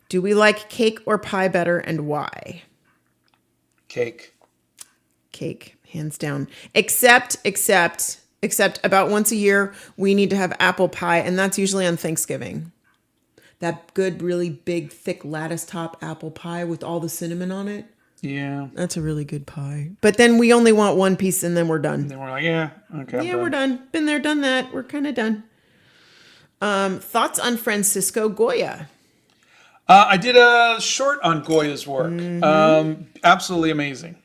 Do we like cake or pie better, and why? Cake. Cake, hands down. Except about once a year, we need to have apple pie, and that's usually on Thanksgiving. That good, really big, thick lattice top apple pie with all the cinnamon on it. Yeah. That's a really good pie. But then we only want one piece, and then we're done. Then we're like, yeah, okay. Yeah, we're done. Been there, done that. We're kind of done. Thoughts on Francisco Goya? I did a short on Goya's work. Absolutely amazing.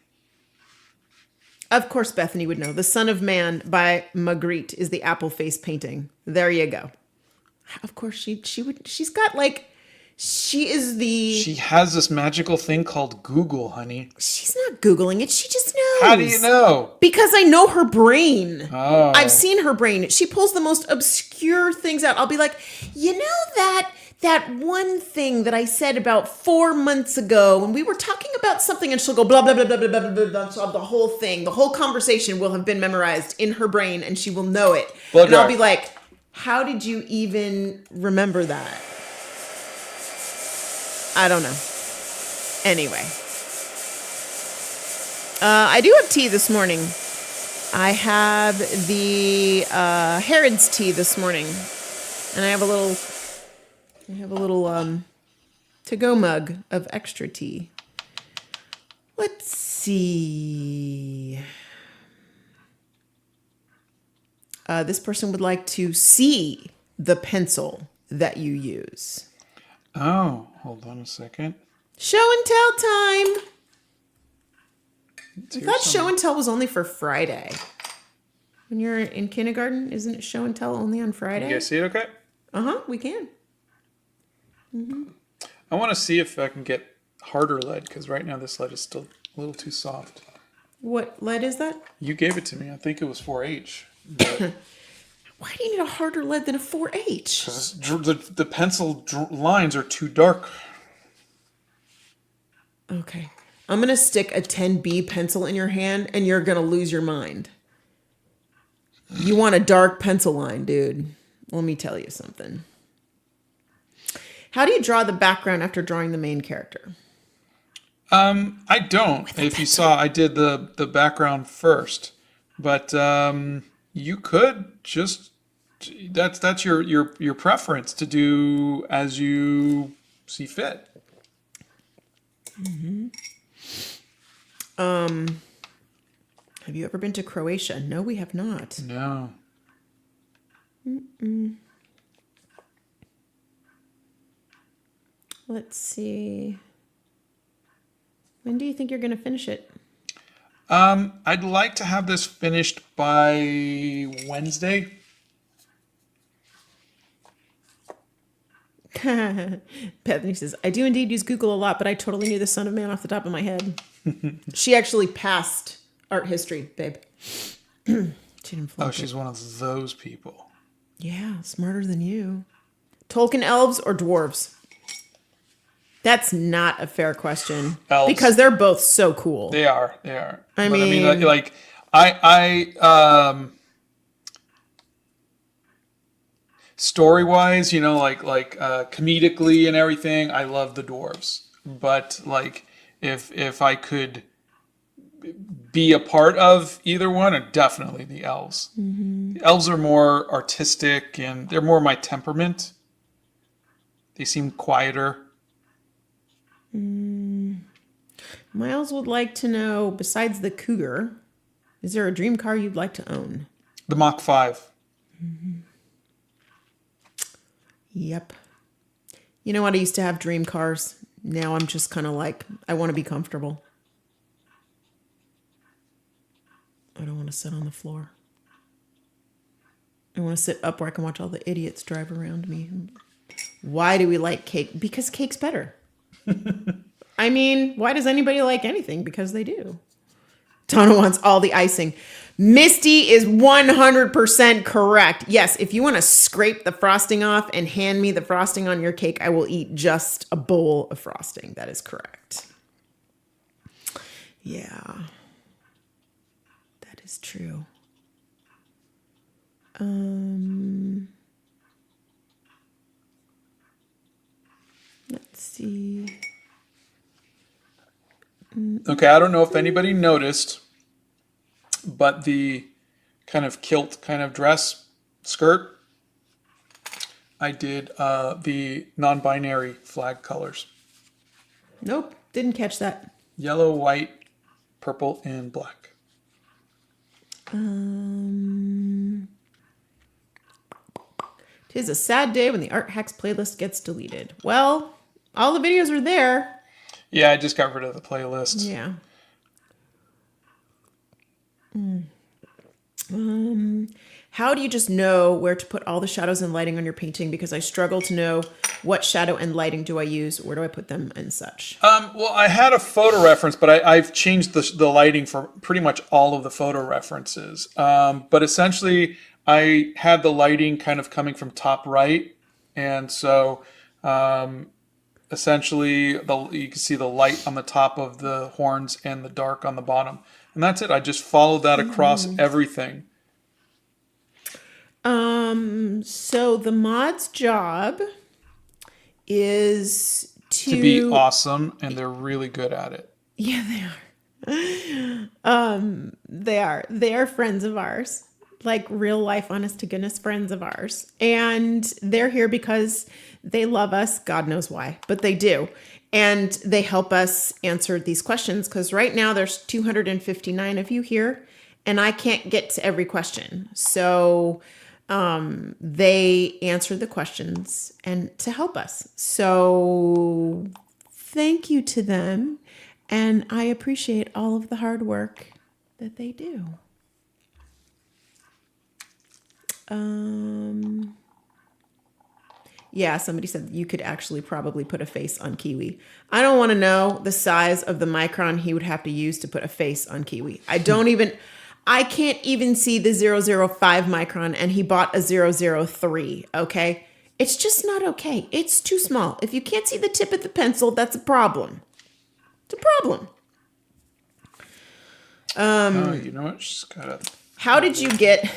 Of course, Bethany would know. The Son of Man by Magritte is the apple face painting. There you go. Of course, she would. She's got like, she has this magical thing called Google, honey. She's not Googling it. She just knows. How do you know? Because I know her brain. Oh. I've seen her brain. She pulls the most obscure things out. I'll be like, you know that one thing that I said about 4 months ago when we were talking about something, and she'll go blah, blah, blah, blah, blah, blah, blah, blah. So the whole thing, the whole conversation will have been memorized in her brain, and she will know it. And I'll be like, how did you even remember that? I don't know. Anyway. I do have tea this morning. I have the Harrods tea this morning. And I have a little to-go mug of extra tea. Let's see. This person would like to see the pencil that you use. Oh, hold on a second. Show and tell time. It's I here thought somewhere. show and tell was only for Friday. When you're in kindergarten, isn't it show and tell only on Friday? You guys see it okay? We can. I want to see if I can get harder lead, because right now this lead is still a little too soft. What lead is that? You gave it to me. I think it was 4H. But Why do you need a harder lead than a 4H? the pencil lines are too dark. Okay. I'm going to stick a 10B pencil in your hand, and you're going to lose your mind. You want a dark pencil line, dude. Let me tell you something. How do you draw the background after drawing the main character? I don't. If you saw, I did the background first, but you could just that's your preference to do as you see fit. Have you ever been to Croatia? No, we have not. No. Let's see. When do you think you're going to finish it? I'd like to have this finished by Wednesday. Bethany says, I do indeed use Google a lot, but I totally knew the Son of Man off the top of my head. She actually passed art history, babe. She didn't flunk She's one of those people. Yeah, smarter than you. Tolkien elves or dwarves? That's not a fair question. Elves. Because they're both so cool. They are. I mean, like, I story-wise, like comedically and everything, I love the dwarves. But like, if I could be a part of either one, definitely the elves. Mm-hmm. The elves are more artistic and they're more my temperament. They seem quieter. Miles would like to know, besides the Cougar, is there a dream car you'd like to own? The Mach 5. Mm-hmm. Yep. You know what? I used to have dream cars. Now I'm just kind of like, I want to be comfortable. I don't want to sit on the floor. I want to sit up where I can watch all the idiots drive around me. Why do we like cake? Because cake's better. I mean, why does anybody like anything? Because they do. Donna wants all the icing. Misty is 100% correct. Yes, if you want to scrape the frosting off and hand me the frosting on your cake, I will eat just a bowl of frosting. That is correct. Yeah. That is true. Let's see. Okay, I don't know if anybody noticed, but the kind of kilt kind of dress skirt, I did the non-binary flag colors. Nope, didn't catch that. Yellow, white, purple, and black. Tis a sad day when the Art Hacks playlist gets deleted. Well, all the videos are there. Yeah, I just got rid of the playlist. Yeah. How do you just know where to put all the shadows and lighting on your painting? Because I struggle to know what shadow and lighting do I use, where do I put them, and such. Well, I had a photo reference, but I've changed the lighting for pretty much all of the photo references. But essentially, I had the lighting kind of coming from top right, and so essentially you can see the light on the top of the horns and the dark on the bottom, and that's it. I just followed that across everything. So the mod's job is to be awesome, and they're really good at it. Yeah, they are. They are friends of ours, like real life, honest to goodness friends of ours. And they're here because they love us. God knows why, but they do. And they help us answer these questions because right now there's 259 of you here and I can't get to every question. So they answer the questions and to help us. So thank you to them. And I appreciate all of the hard work that they do. Yeah, somebody said you could actually probably put a face on Kiwi. I don't want to know the size of the micron he would have to use to put a face on Kiwi. I can't even see the 005 micron, and he bought a 003, okay? It's just not okay. It's too small. If you can't see the tip of the pencil, that's a problem. It's a problem. You know what? Just gotta... How did you get...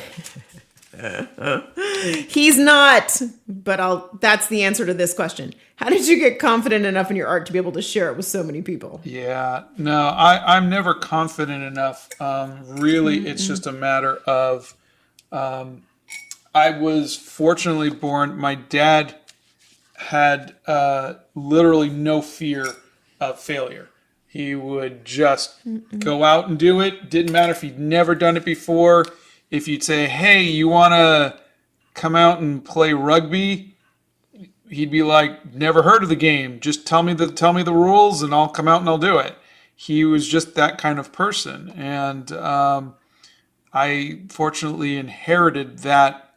He's not, but that's the answer to this question. How did you get confident enough in your art to be able to share it with so many people? Yeah, no, I'm never confident enough. Really, it's just a matter of, I was fortunately born, my dad had literally no fear of failure. He would just go out and do it. Didn't matter if he'd never done it before. If you'd say, hey, you want to come out and play rugby? He'd be like, never heard of the game. Just tell me the rules and I'll come out and I'll do it. he was just that kind of person. And I fortunately inherited that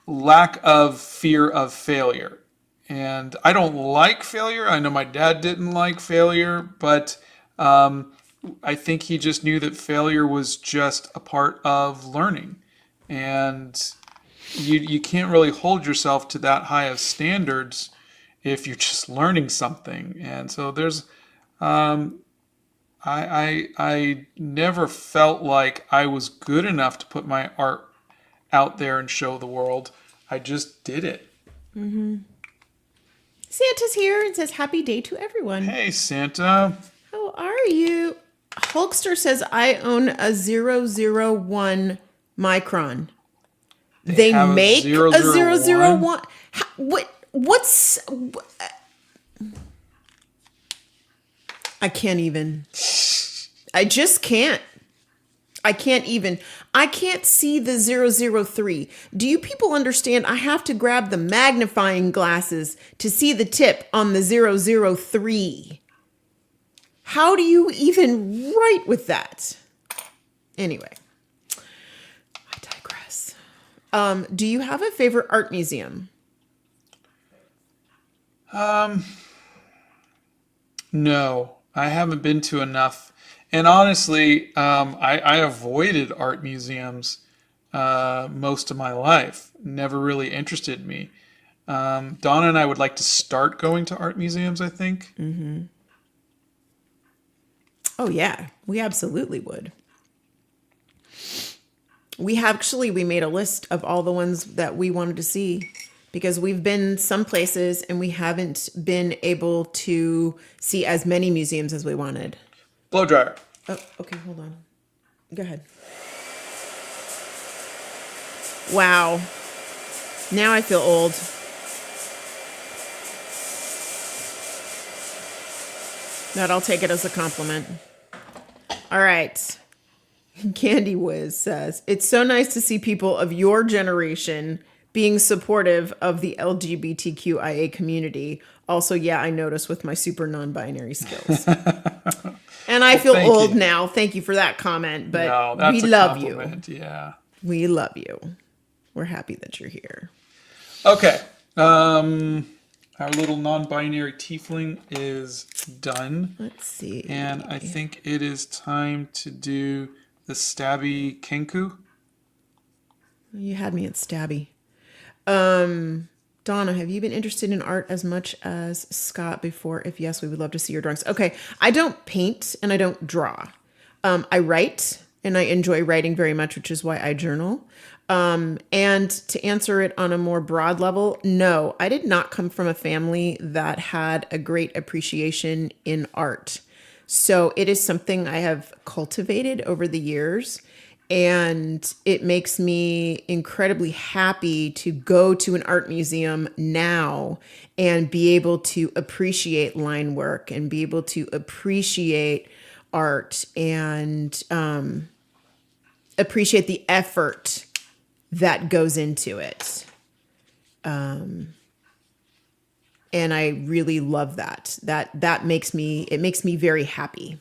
lack of fear of failure. And I don't like failure. I know my dad didn't like failure, but I think he just knew that failure was just a part of learning. And you can't really hold yourself to that high of standards if you're just learning something. And so there's I never felt like I was good enough to put my art out there and show the world. I just did it. Santa's here and says happy day to everyone. Hey, Santa. How are you? Hulkster says I own a 001 micron. They have a make 001? a 001. What's I can't even. I just can't. I can't even. I can't see the 003. Do you people understand? I have to grab the magnifying glasses to see the tip on the 003. How do you even write with that? Anyway, I digress. Do you have a favorite art museum? No, I haven't been to enough. And honestly, I avoided art museums most of my life. Never really interested me. Donna and I would like to start going to art museums, I think. Oh yeah, we absolutely would. We made a list of all the ones that we wanted to see because we've been some places and we haven't been able to see as many museums as we wanted. Blow dryer. Oh, okay, hold on. Go ahead. Wow. Now I feel old. That I'll take it as a compliment. All right. Candy Wiz says, it's so nice to see people of your generation being supportive of the LGBTQIA community. Also, yeah, I noticed with my super non-binary skills. And I feel old now. Thank you for that comment, but No, that's we a love compliment. you. Yeah. We love you. We're happy that you're here. Okay. Our little non-binary tiefling is done. Let's see. And I think it is time to do the stabby kenku. You had me at stabby. Donna, have you been interested in art as much as Scott before? If yes, we would love to see your drawings. Okay, I don't paint and I don't draw. I write and I enjoy writing very much, which is why I journal. And to answer it on a more broad level, no, I did not come from a family that had a great appreciation in art. So it is something I have cultivated over the years. And it makes me incredibly happy to go to an art museum now and be able to appreciate line work and be able to appreciate art and appreciate the effort that goes into it. And I really love that. That makes me very happy.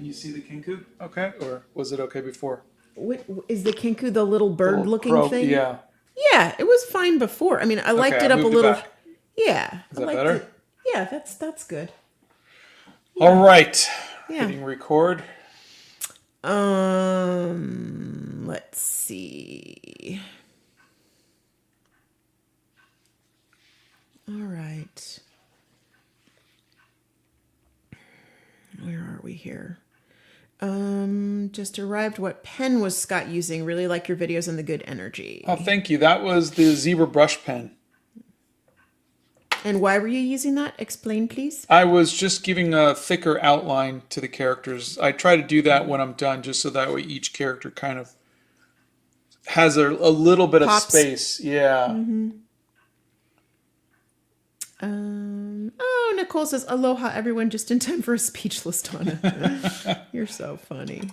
You see the kenku? Okay. Or was it okay before? What, is the kenku the little bird-looking thing? Yeah. Yeah, it was fine before. I mean, I liked it up a little. Yeah. Is that better? Yeah, that's good. Yeah. All right. Yeah. Hitting record. Let's see. All right. Where are we here? Just arrived. What pen was Scott using? Really like your videos and the good energy. Oh, thank you. That was the zebra brush pen. And why were you using that? Explain, please. I was just giving a thicker outline to the characters. I try to do that when I'm done, just so that way each character kind of has a little bit Pops. of space. Yeah. Oh, Nicole says, aloha, everyone, just in time for a speechless Donna. You're so funny.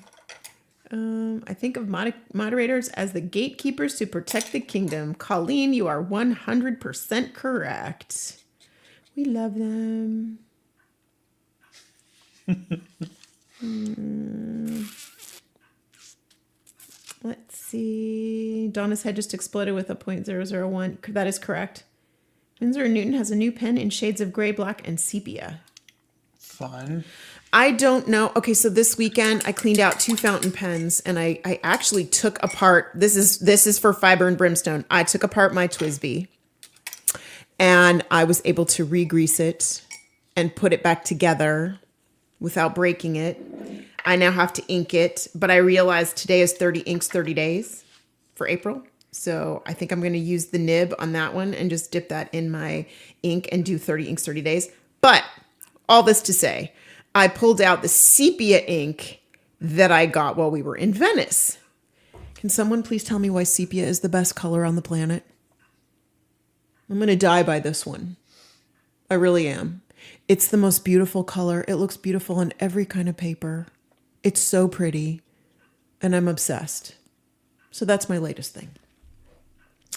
I think of moderators as the gatekeepers to protect the kingdom. Colleen, you are 100% correct. We love them. Let's see. Donna's head just exploded with a .001. That is correct. Winsor & Newton has a new pen in shades of gray, black, and sepia. Fun. I don't know. Okay, so this weekend I cleaned out 2 fountain pens, and I actually took apart. This is for Fiber and Brimstone. I took apart my TWSBI, and I was able to re-grease it and put it back together without breaking it. I now have to ink it, but I realized today is 30 inks, 30 days for April. So I think I'm going to use the nib on that one and just dip that in my ink and do 30 inks, 30 days. But all this to say, I pulled out the sepia ink that I got while we were in Venice. Can someone please tell me why sepia is the best color on the planet? I'm going to die by this one. I really am. It's the most beautiful color. It looks beautiful on every kind of paper. It's so pretty, and I'm obsessed. So that's my latest thing.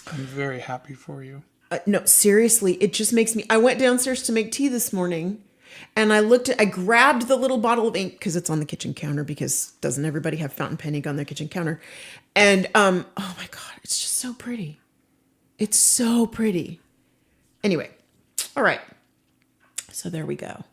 I'm very happy for you. No, seriously, it just makes me... I went downstairs to make tea this morning, and I grabbed the little bottle of ink, because it's on the kitchen counter, because doesn't everybody have fountain pen ink on their kitchen counter? And, oh my God, it's just so pretty. It's so pretty. Anyway, all right. So there we go.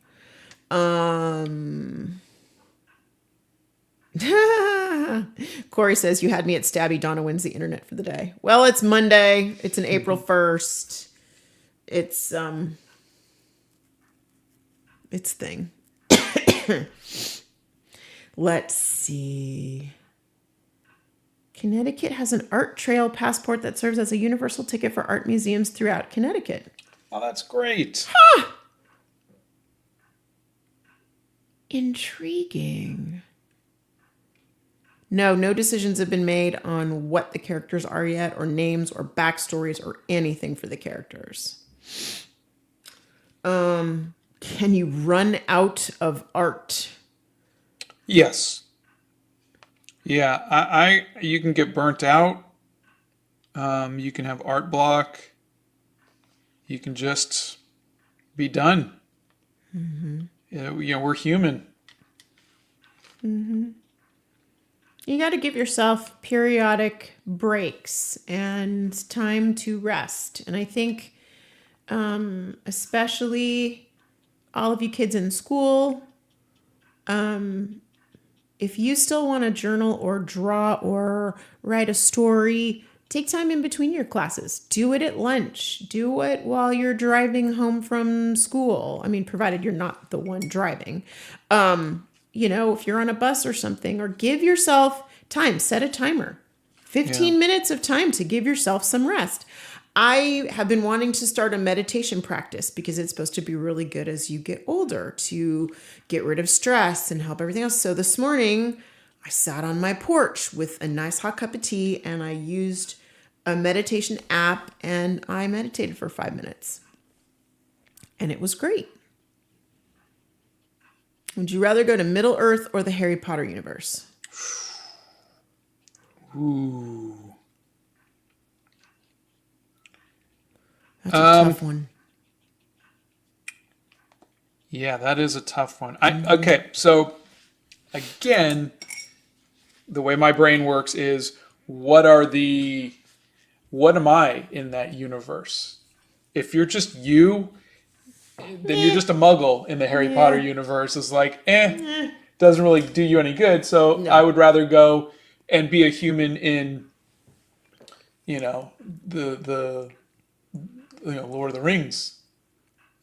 Corey says, you had me at stabby. Donna wins the internet for the day. Well, it's Monday. It's an April 1st. It's thing. Let's see. Connecticut has an art trail passport that serves as a universal ticket for art museums throughout Connecticut. Oh, that's great. Intriguing. No decisions have been made on what the characters are yet, or names, or backstories, or anything for the characters. Can you run out of art? Yes. Yeah, you can get burnt out. You can have art block. You can just be done. Mm-hmm. Yeah, we're human. Mm-hmm. You got to give yourself periodic breaks and time to rest. And I think, especially all of you kids in school, if you still want to journal or draw or write a story, take time in between your classes. Do it at lunch. Do it while you're driving home from school. I mean, provided you're not the one driving. If you're on a bus or something, or give yourself time, set a timer, 15 minutes of time to give yourself some rest. I have been wanting to start a meditation practice because it's supposed to be really good as you get older to get rid of stress and help everything else. So this morning I sat on my porch with a nice hot cup of tea and I used a meditation app and I meditated for 5 minutes. And it was great. Would you rather go to Middle Earth or the Harry Potter universe? Ooh. That's a tough one. Yeah, that is a tough one. Okay, so again, the way my brain works is what am I in that universe? If you're just you, then you're just a muggle in the Harry Potter universe. It's like, doesn't really do you any good. So no. I would rather go and be a human in, the Lord of the Rings.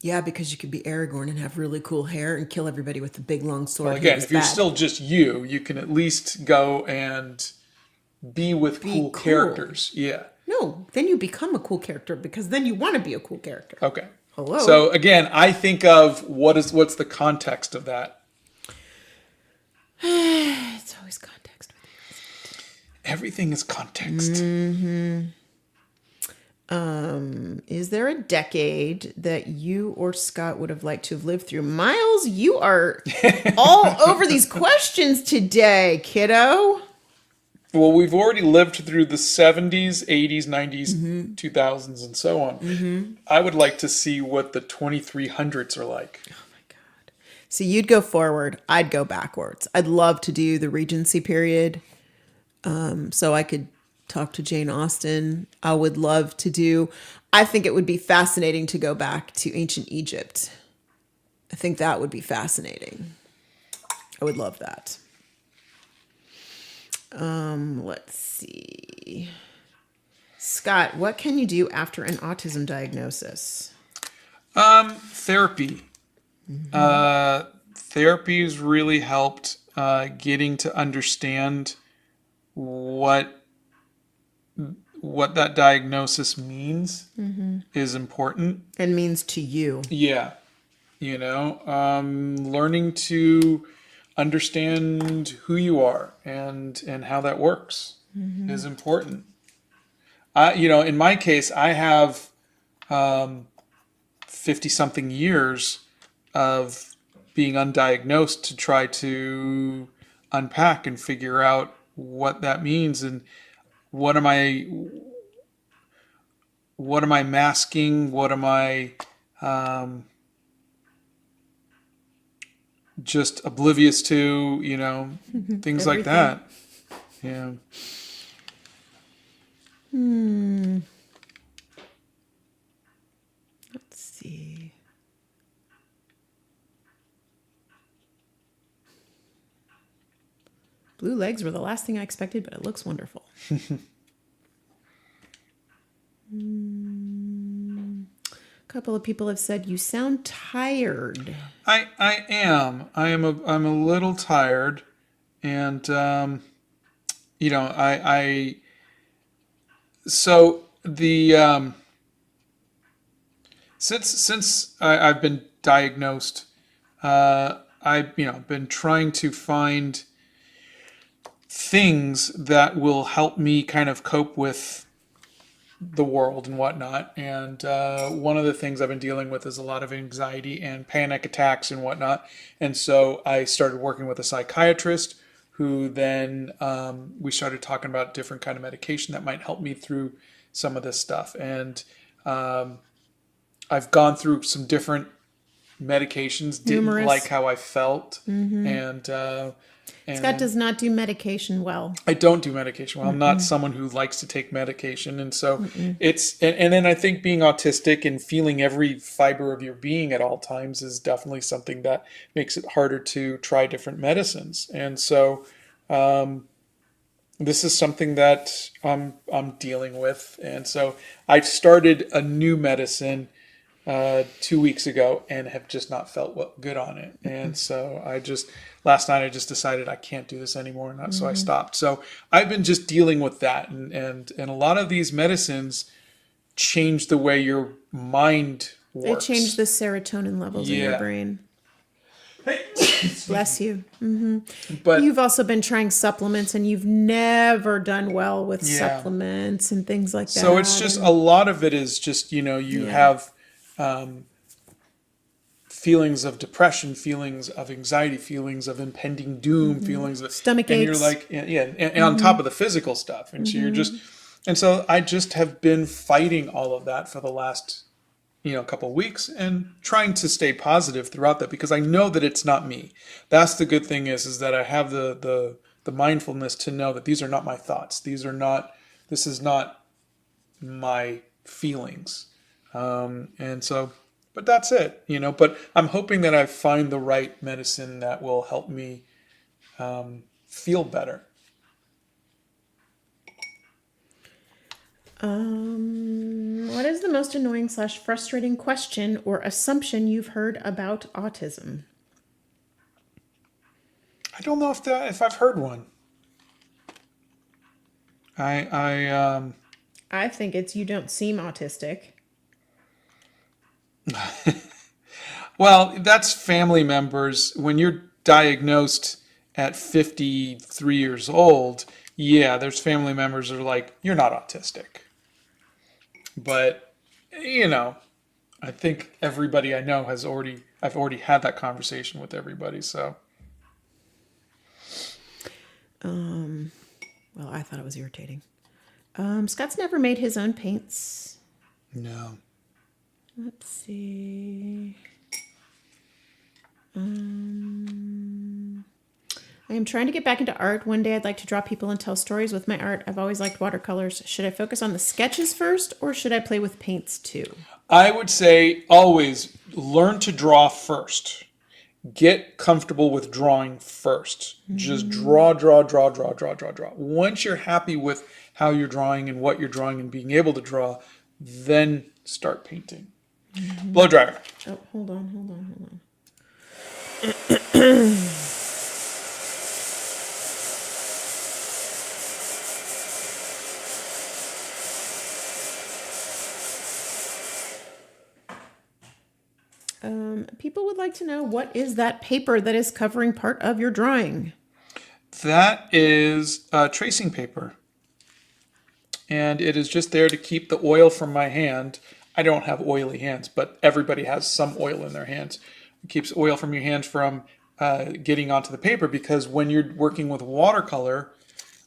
Yeah, because you could be Aragorn and have really cool hair and kill everybody with the big long sword. Well, again, if you're still just you can at least go and be with cool characters. Yeah. No, then you become a cool character because then you want to be a cool character. Okay. Hello. So again, I think of what's the context of that? It's always context with you, isn't it? Everything is context. Is there a decade that you or Scott would have liked to have lived through? Miles, you are all over these questions today, kiddo. Well, we've already lived through the 70s, 80s, 90s, 2000s, and so on. I would like to see what the 2300s are like. So you'd go forward. I'd go backwards. I'd love to do the Regency period, so I could talk to Jane Austen. I would love to do. I think it would be fascinating to go back to ancient Egypt. I think that would be fascinating. I would love that. Let's see. Scott, what can you do after an autism diagnosis? Therapy. Therapy has really helped getting to understand what that diagnosis means is important. And means to you. Yeah. Learning to understand who you are and how that works is important. In my case, I have 50 something years of being undiagnosed to try to unpack and figure out what that means and what am I masking? What am I just oblivious to? Things like that. Yeah. Let's see. Blue legs were the last thing I expected, but it looks wonderful. A couple of people have said you sound tired. I am. I'm a little tired, and so the since I've been diagnosed, I've been trying to find things that will help me kind of cope with the world and whatnot. And one of the things I've been dealing with is a lot of anxiety and panic attacks and whatnot. And so I started working with a psychiatrist who then we started talking about different kind of medication that might help me through some of this stuff. And I've gone through some different medications, didn't like how I felt. And Scott does not do medication well. I don't do medication well. I'm not someone who likes to take medication. And so it's, and then I think being autistic and feeling every fiber of your being at all times is definitely something that makes it harder to try different medicines. And so this is something that I'm dealing with. And so I started a new medicine 2 weeks ago and have just not felt good on it. And so last night I just decided I can't do this anymore. And so I stopped. So I've been just dealing with that. And a lot of these medicines change the way your mind works. They change the serotonin levels in your brain. Bless you. But you've also been trying supplements and you've never done well with supplements and things like that. So it's just a lot of it is just, you have feelings of depression, feelings of anxiety, feelings of impending doom, feelings of stomach aches. And you're like, and on top of the physical stuff. And so so I just have been fighting all of that for the last, couple of weeks and trying to stay positive throughout that because I know that it's not me. That's the good thing is that I have the mindfulness to know that these are not my thoughts. This is not my feelings. And so, but that's it, but I'm hoping that I find the right medicine that will help me feel better. What is the most annoying / frustrating question or assumption you've heard about autism? I don't know if I've heard one. I think it's you don't seem autistic. Well, that's family members. When you're diagnosed at 53 years old, Yeah, there's family members that are like, you're not autistic. But, you know, I think everybody I know I've already had that conversation with everybody. So, Well, I thought it was irritating. Scott's never made his own paints. no. Let's see. I am trying to get back into art. One day I'd like to draw people and tell stories with my art. I've always liked watercolors. Should I focus on the sketches first or should I play with paints too? I would say always learn to draw first. Get comfortable with drawing first. Just draw, draw, draw, draw, draw, draw, draw. Once you're happy with how you're drawing and what you're drawing and being able to draw, then start painting. Blow dryer. Oh, hold on. People would like to know, what is that paper that is covering part of your drawing? That is tracing paper. And it is just there to keep the oil from my hand. I don't have oily hands, but everybody has some oil in their hands. It keeps oil from your hands from getting onto the paper, because when you're working with watercolor,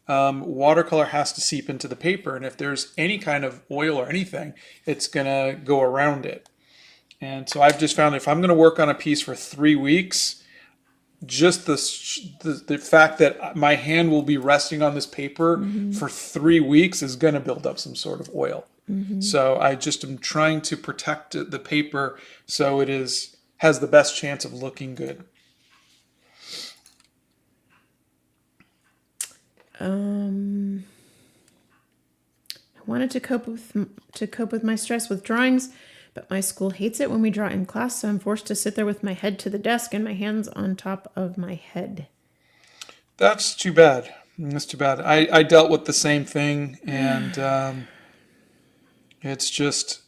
watercolor has to seep into the paper. And if there's any kind of oil or anything, it's going to go around it. And so I've just found if I'm going to work on a piece for 3 weeks, just the fact that my hand will be resting on this paper for 3 weeks is going to build up some sort of oil. So I just am trying to protect the paper so it has the best chance of looking good. I wanted to cope with my stress with drawings, but my school hates it when we draw in class, so I'm forced to sit there with my head to the desk and my hands on top of my head. That's too bad. That's too bad. I dealt with the same thing, and it's just...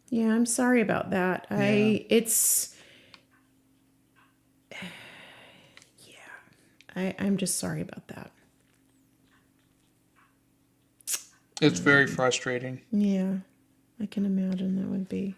Yeah, I'm sorry about that. I'm just sorry about that. It's very frustrating. Yeah, I can imagine that would be.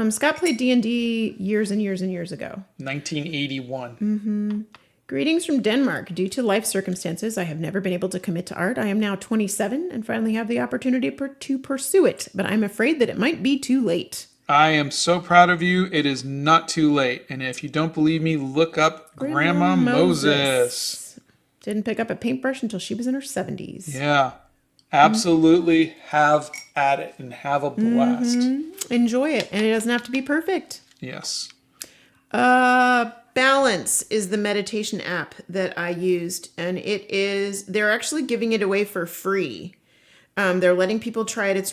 Scott played D&D years and years and years ago. 1981. Greetings from Denmark. Due to life circumstances, I have never been able to commit to art. I am now 27 and finally have the opportunity to pursue it, but I'm afraid that it might be too late. I am so proud of you. It is not too late. And if you don't believe me, look up Grandma Moses. Didn't pick up a paintbrush until she was in her 70s. Yeah. Absolutely have at it and have a blast. Enjoy it. And it doesn't have to be perfect. Yes. Balance is the meditation app that I used. And they're actually giving it away for free. They're letting people try it. It's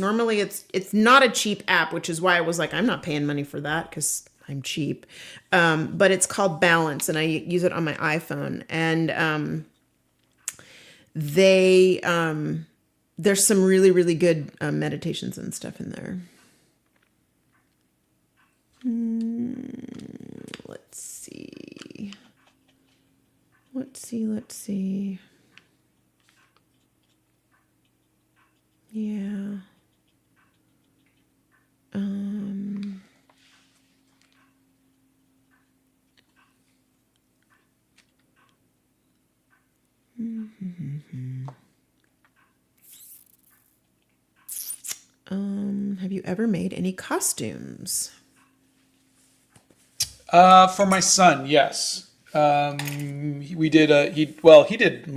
not a cheap app, which is why I was like, I'm not paying money for that because I'm cheap. But it's called Balance and I use it on my iPhone. And there's some really, really good meditations and stuff in there. Let's see. Yeah. Have you ever made any costumes? For my son, yes. We did. He did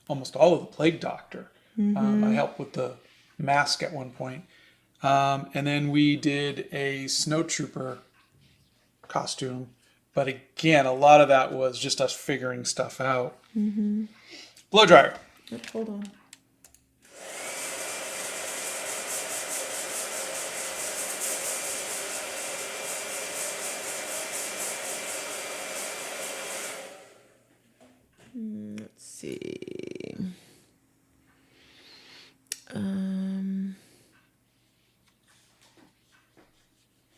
almost all of the Plague Doctor. I helped with the mask at one point, and then we did a Snow Trooper costume. But again, a lot of that was just us figuring stuff out. Blow dryer. Hold on. Let's see.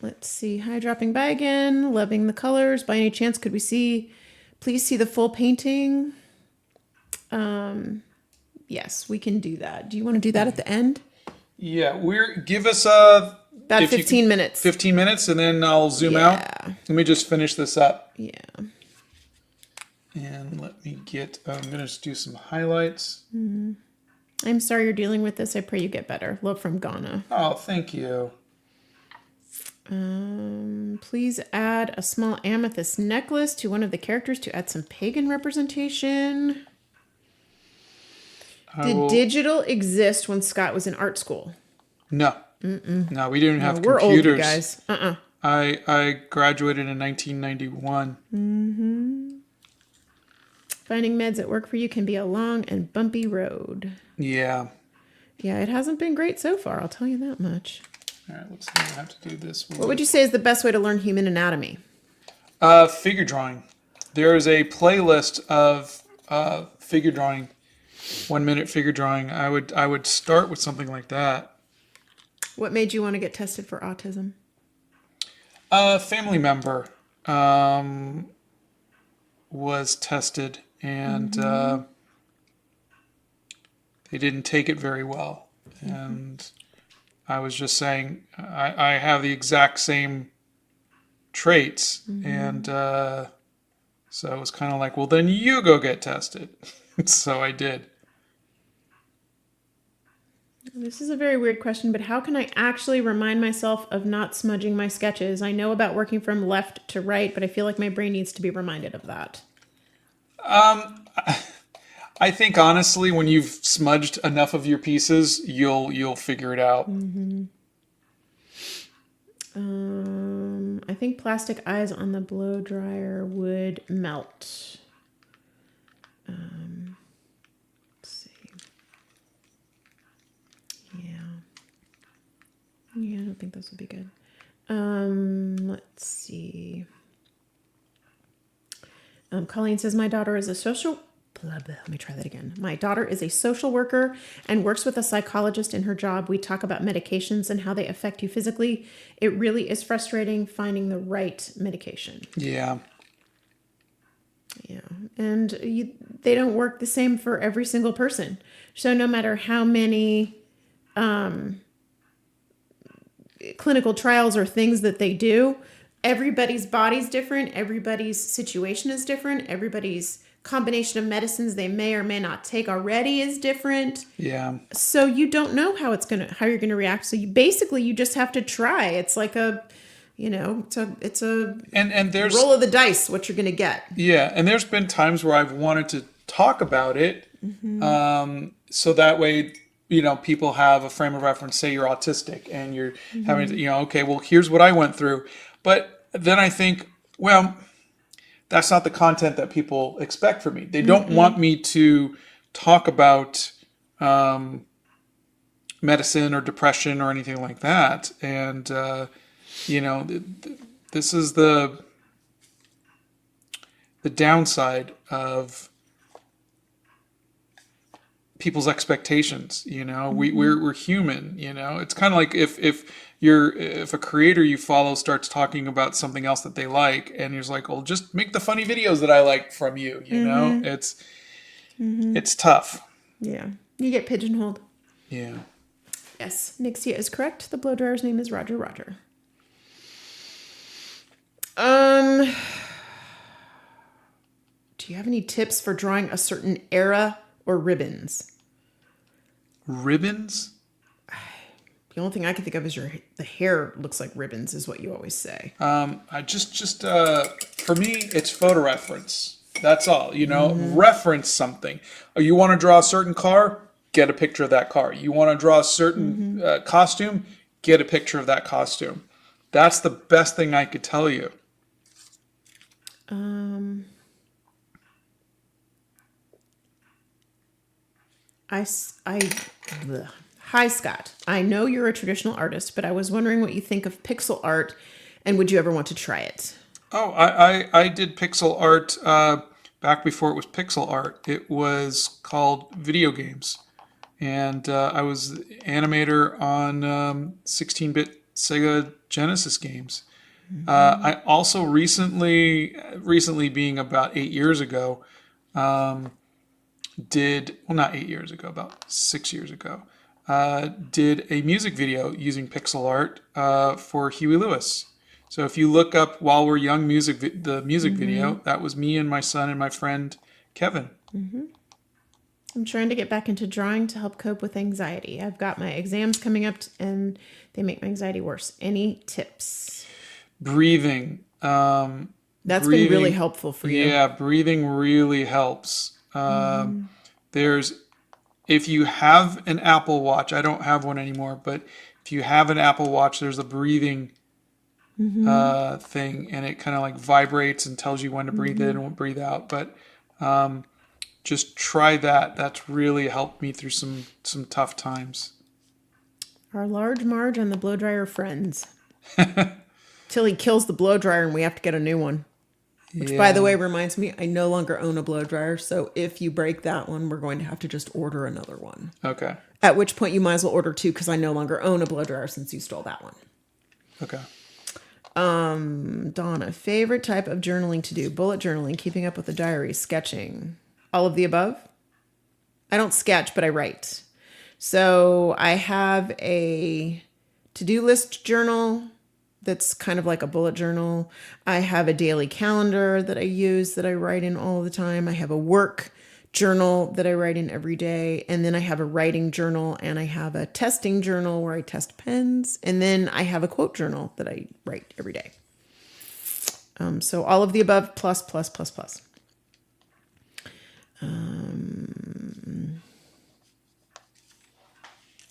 Let's see. Hi, dropping by again. Loving the colors. By any chance, could we see please see the full painting. Yes, we can do that. Do you want to do that at the end? Yeah, give us About 15 minutes. 15 minutes, and then I'll zoom out. Let me just finish this up. Yeah. And let me I'm going to just do some highlights. I'm sorry you're dealing with this. I pray you get better. Love from Donna. Oh, thank you. Please add a small amethyst necklace to one of the characters to add some pagan representation. Did digital exist when Scott was in art school? No. No, we didn't have we're computers. Old, you guys. I graduated in 1991. Finding meds at work for you can be a long and bumpy road. Yeah. Yeah, it hasn't been great so far, I'll tell you that much. All right, let's see. I have to do this. What would you say is the best way to learn human anatomy? Figure drawing. There is a playlist of figure drawing, 1 minute figure drawing. I would start with something like that. What made you want to get tested for autism? A family member was tested, and they didn't take it very well. And I was just saying, I have the exact same traits. And so it was kind of like, well, then you go get tested. So I did. This is a very weird question, but how can I actually remind myself of not smudging my sketches? I know about working from left to right, but I feel like my brain needs to be reminded of that. I think honestly, when you've smudged enough of your pieces, you'll figure it out. I think plastic eyes on the blow dryer would melt. Let's see. Yeah, I don't think those would be good. Let's see. Colleen says, my daughter is a social... Let me try that again. My daughter is a social worker and works with a psychologist in her job. We talk about medications and how they affect you physically. It really is frustrating finding the right medication. Yeah. Yeah. And they don't work the same for every single person. So no matter how many clinical trials or things that they do, everybody's body's different. Everybody's situation is different. Everybody's combination of medicines they may or may not take already is different. Yeah. So you don't know how you're gonna react. So you just have to try. It's like it's a and there's roll of the dice what you're gonna get. Yeah, and there's been times where I've wanted to talk about it, so that way people have a frame of reference. Say you're autistic and you're having to, okay, well, here's what I went through. But then I think, well, that's not the content that people expect from me. They don't want me to talk about medicine or depression or anything like that. And, this is the downside of people's expectations. We're human. It's kind of like if a creator you follow starts talking about something else that they like, and you're just like, well, just make the funny videos that I like from you. It's tough. Yeah, you get pigeonholed. Yeah. Yes, Nixia is correct. The blow dryer's name is Roger Roger. Do you have any tips for drawing a certain era or ribbons? Ribbons? The only thing I can think of is the hair looks like ribbons, is what you always say. I just for me, it's photo reference. That's all. Reference something. You want to draw a certain car? Get a picture of that car. You want to draw a certain costume? Get a picture of that costume. That's the best thing I could tell you. Hi, Scott. I know you're a traditional artist, but I was wondering what you think of pixel art, and would you ever want to try it? Oh, I did pixel art back before it was pixel art. It was called video games. And I was animator on 16-bit Sega Genesis games. I also recently being about 8 years ago, not 8 years ago, about 6 years ago, did a music video using pixel art for Huey Lewis. So if you look up While We're Young the music video, that was me and my son and my friend Kevin. I'm trying to get back into drawing to help cope with anxiety. I've got my exams coming up and they make my anxiety worse. Any tips? Breathing. That's been really helpful for you. Yeah, breathing really helps. If you have an Apple Watch, I don't have one anymore, but if you have an Apple Watch, there's a breathing thing, and it kind of like vibrates and tells you when to breathe in and breathe out. But just try that. That's really helped me through some tough times. Our large Marge and the blow dryer friends. Till he kills the blow dryer and we have to get a new one. Which, by the way, reminds me, I no longer own a blow dryer. So if you break that one, we're going to have to just order another one. Okay. At which point you might as well order two because I no longer own a blow dryer since you stole that one. Okay. Donna, favorite type of journaling to do? Bullet journaling, keeping up with the diary, sketching. All of the above? I don't sketch, but I write. So I have a to-do list journal that's kind of like a bullet journal. I have a daily calendar that I use that I write in all the time. I have a work journal that I write in every day. And then I have a writing journal and I have a testing journal where I test pens. And then I have a quote journal that I write every day. So all of the above plus.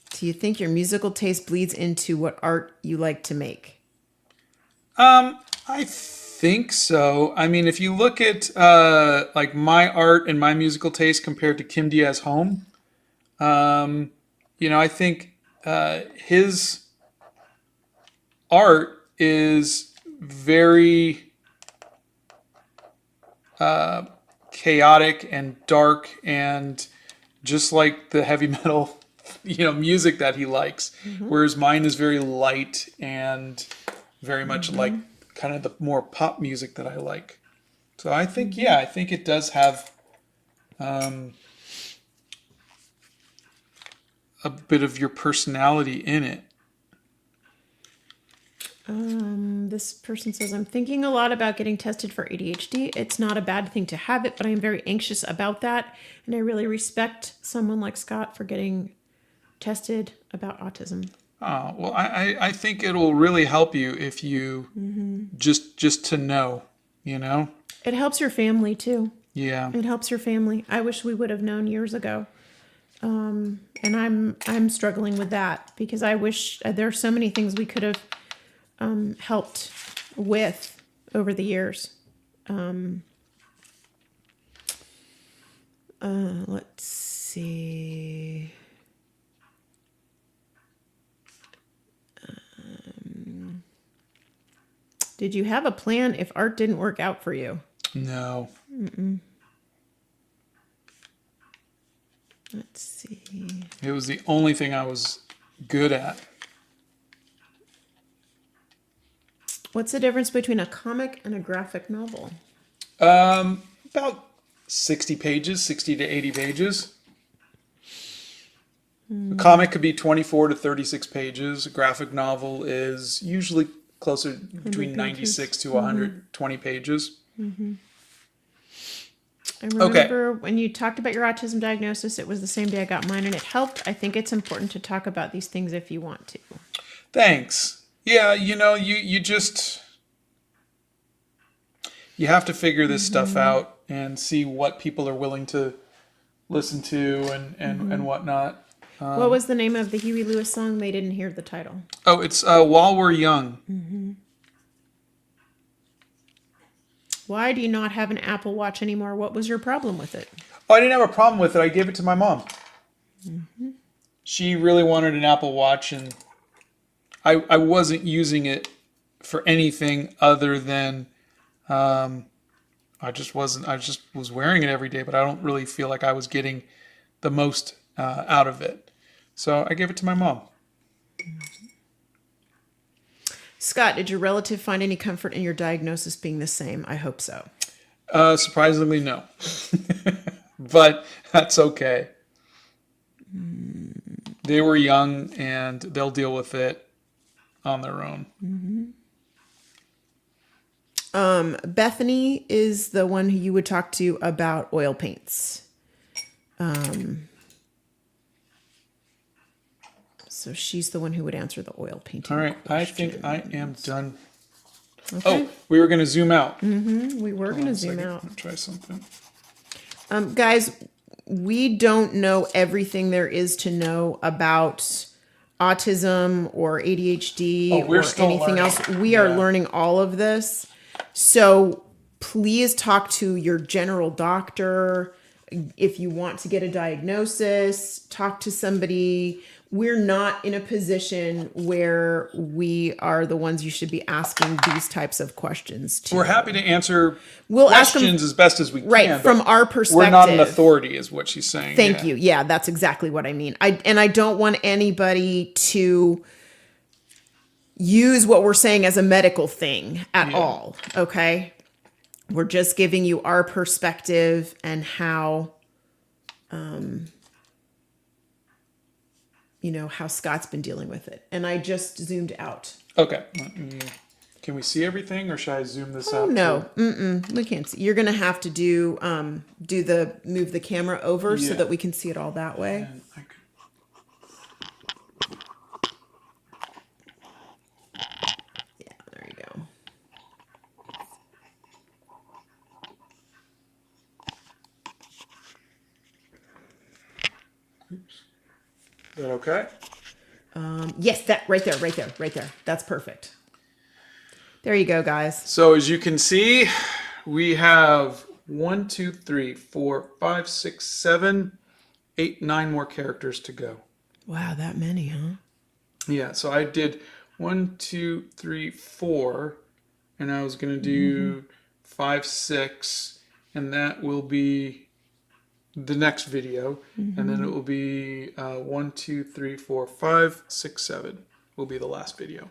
Do you think your musical taste bleeds into what art you like to make? I think so. I mean, if you look at like my art and my musical taste compared to Kim Diaz Home, I think his art is very chaotic and dark and just like the heavy metal, music that he likes. Whereas mine is very light and very much like kind of the more pop music that I like. So I think, I think it does have a bit of your personality in it. This person says, I'm thinking a lot about getting tested for ADHD. It's not a bad thing to have it, but I am very anxious about that. And I really respect someone like Scott for getting tested about autism. Oh, well, I think it'll really help you if you just to know, It helps your family too. Yeah. It helps your family. I wish we would have known years ago. And I'm struggling with that because I wish there are so many things we could have helped with over the years. Let's see. Did you have a plan if art didn't work out for you? No. Let's see. It was the only thing I was good at. What's the difference between a comic and a graphic novel? About 60 pages, 60 to 80 pages. A comic could be 24 to 36 pages. A graphic novel is usually closer between 96 to 120 pages. I remember when you talked about your autism diagnosis, it was the same day I got mine and it helped. I think it's important to talk about these things if you want to. Thanks. Yeah, you have to figure this stuff out and see what people are willing to listen to and whatnot. What was the name of the Huey Lewis song? They didn't hear the title. Oh, it's While We're Young. Why do you not have an Apple Watch anymore? What was your problem with it? Oh, I didn't have a problem with it. I gave it to my mom. She really wanted an Apple Watch, and I wasn't using it for anything other than I just was wearing it every day, but I don't really feel like I was getting the most out of it. So I gave it to my mom. Scott Scott, did your relative find any comfort in your diagnosis being the same? I hope so. Surprisingly, no. But that's okay. They were young and they'll deal with it on their own. Bethany is the one who you would talk to about oil paints. So she's the one who would answer the oil painting. All right. questions. I think I am done. Okay. Oh, we were going to zoom out. We were going to zoom Second. out. I'll try something. Guys, we don't know everything there is to know about autism or ADHD we're or still anything learning. else. We are Yeah. learning all of this. So please talk to your general doctor. If you want to get a diagnosis, talk to somebody. We're not in a position where we are the ones you should be asking these types of questions to. We're happy to answer We'll ask them- questions as best as we Right, can. from but our perspective. We're not an authority, is what she's saying. Thank Yeah. you. Yeah, that's exactly what I mean. I don't want anybody to use what we're saying as a medical thing at all. Okay? We're just giving you our perspective and how how Scott's been dealing with it. And I just zoomed out. Okay. Can we see everything, or should I zoom this out? No, we can't see. You're gonna have to do move the camera over so Yeah. that we can see it all that way. And I could- Yeah, there you go. Is that okay? Yes, that right there. That's perfect. There you go, guys. So as you can see, we have 1, 2, 3, 4, 5, 6, 7, 8, 9 more characters to go. Wow, that many, huh? Yeah, so I did 1, 2, 3, 4, and I was gonna do 5, 6, and that will be the next video, and then it will be 1, 2, 3, 4, 5, 6, 7 will be the last video.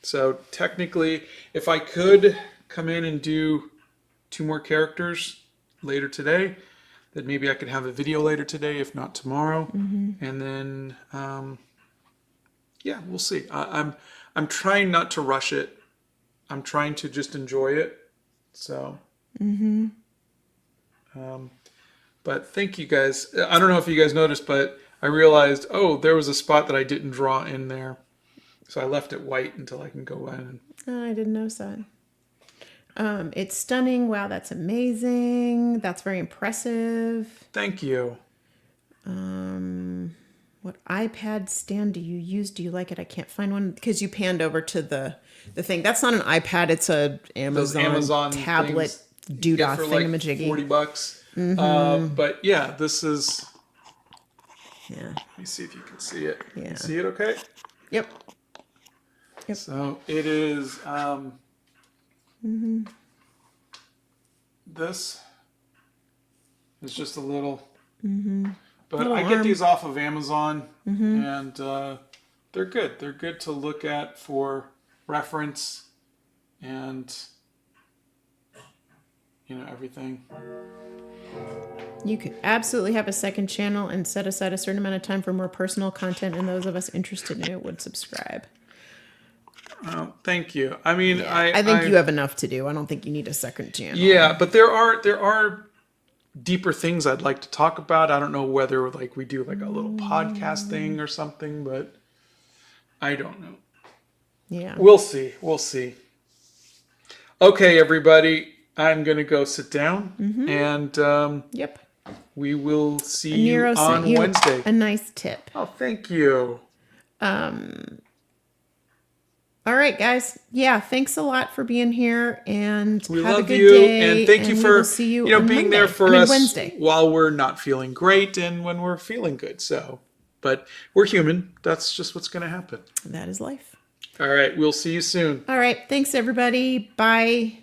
So technically, if I could come in and do 2 more characters later today, then maybe I could have a video later today, if not tomorrow, and then yeah, we'll see. I'm trying not to rush it. I'm trying to just enjoy it. So. But thank you guys. I don't know if you guys noticed, but I realized, there was a spot that I didn't draw in there. So I left it white until I can go in. I didn't notice that. It's stunning. Wow, that's amazing. That's very impressive. Thank you. What iPad stand do you use? Do you like it? I can't find one because you panned over to the thing. That's not an iPad. It's a Amazon tablet things you doodah get for like thingamajiggy. $40. But yeah, this is. Yeah. Let me see if you can see it. Yeah. You see it okay? Yep. So it is. This is just a little. But Little I get arm. these off of Amazon, and they're good. They're good to look at for reference, and everything. You could absolutely have a second channel and set aside a certain amount of time for more personal content, and those of us interested in it would subscribe. Thank you. I mean, I think you have enough to do. I don't think you need a second channel. Yeah, but there are deeper things I'd like to talk about. I don't know whether we do a little podcast thing or something, but I don't know. Yeah. We'll see. Okay, everybody, I'm gonna go sit down, and Yep. we will see Nero you sent on you Wednesday. a nice tip. Oh, thank you. All right, guys. Yeah, thanks a lot for being here, and We have a love good you, day. and thank you we for will see you on being Monday. there for us Wednesday. while we're not feeling great and when we're feeling good. So, but we're human. That's just what's going to happen. That is life. All right, we'll see you soon. All right, thanks everybody. Bye.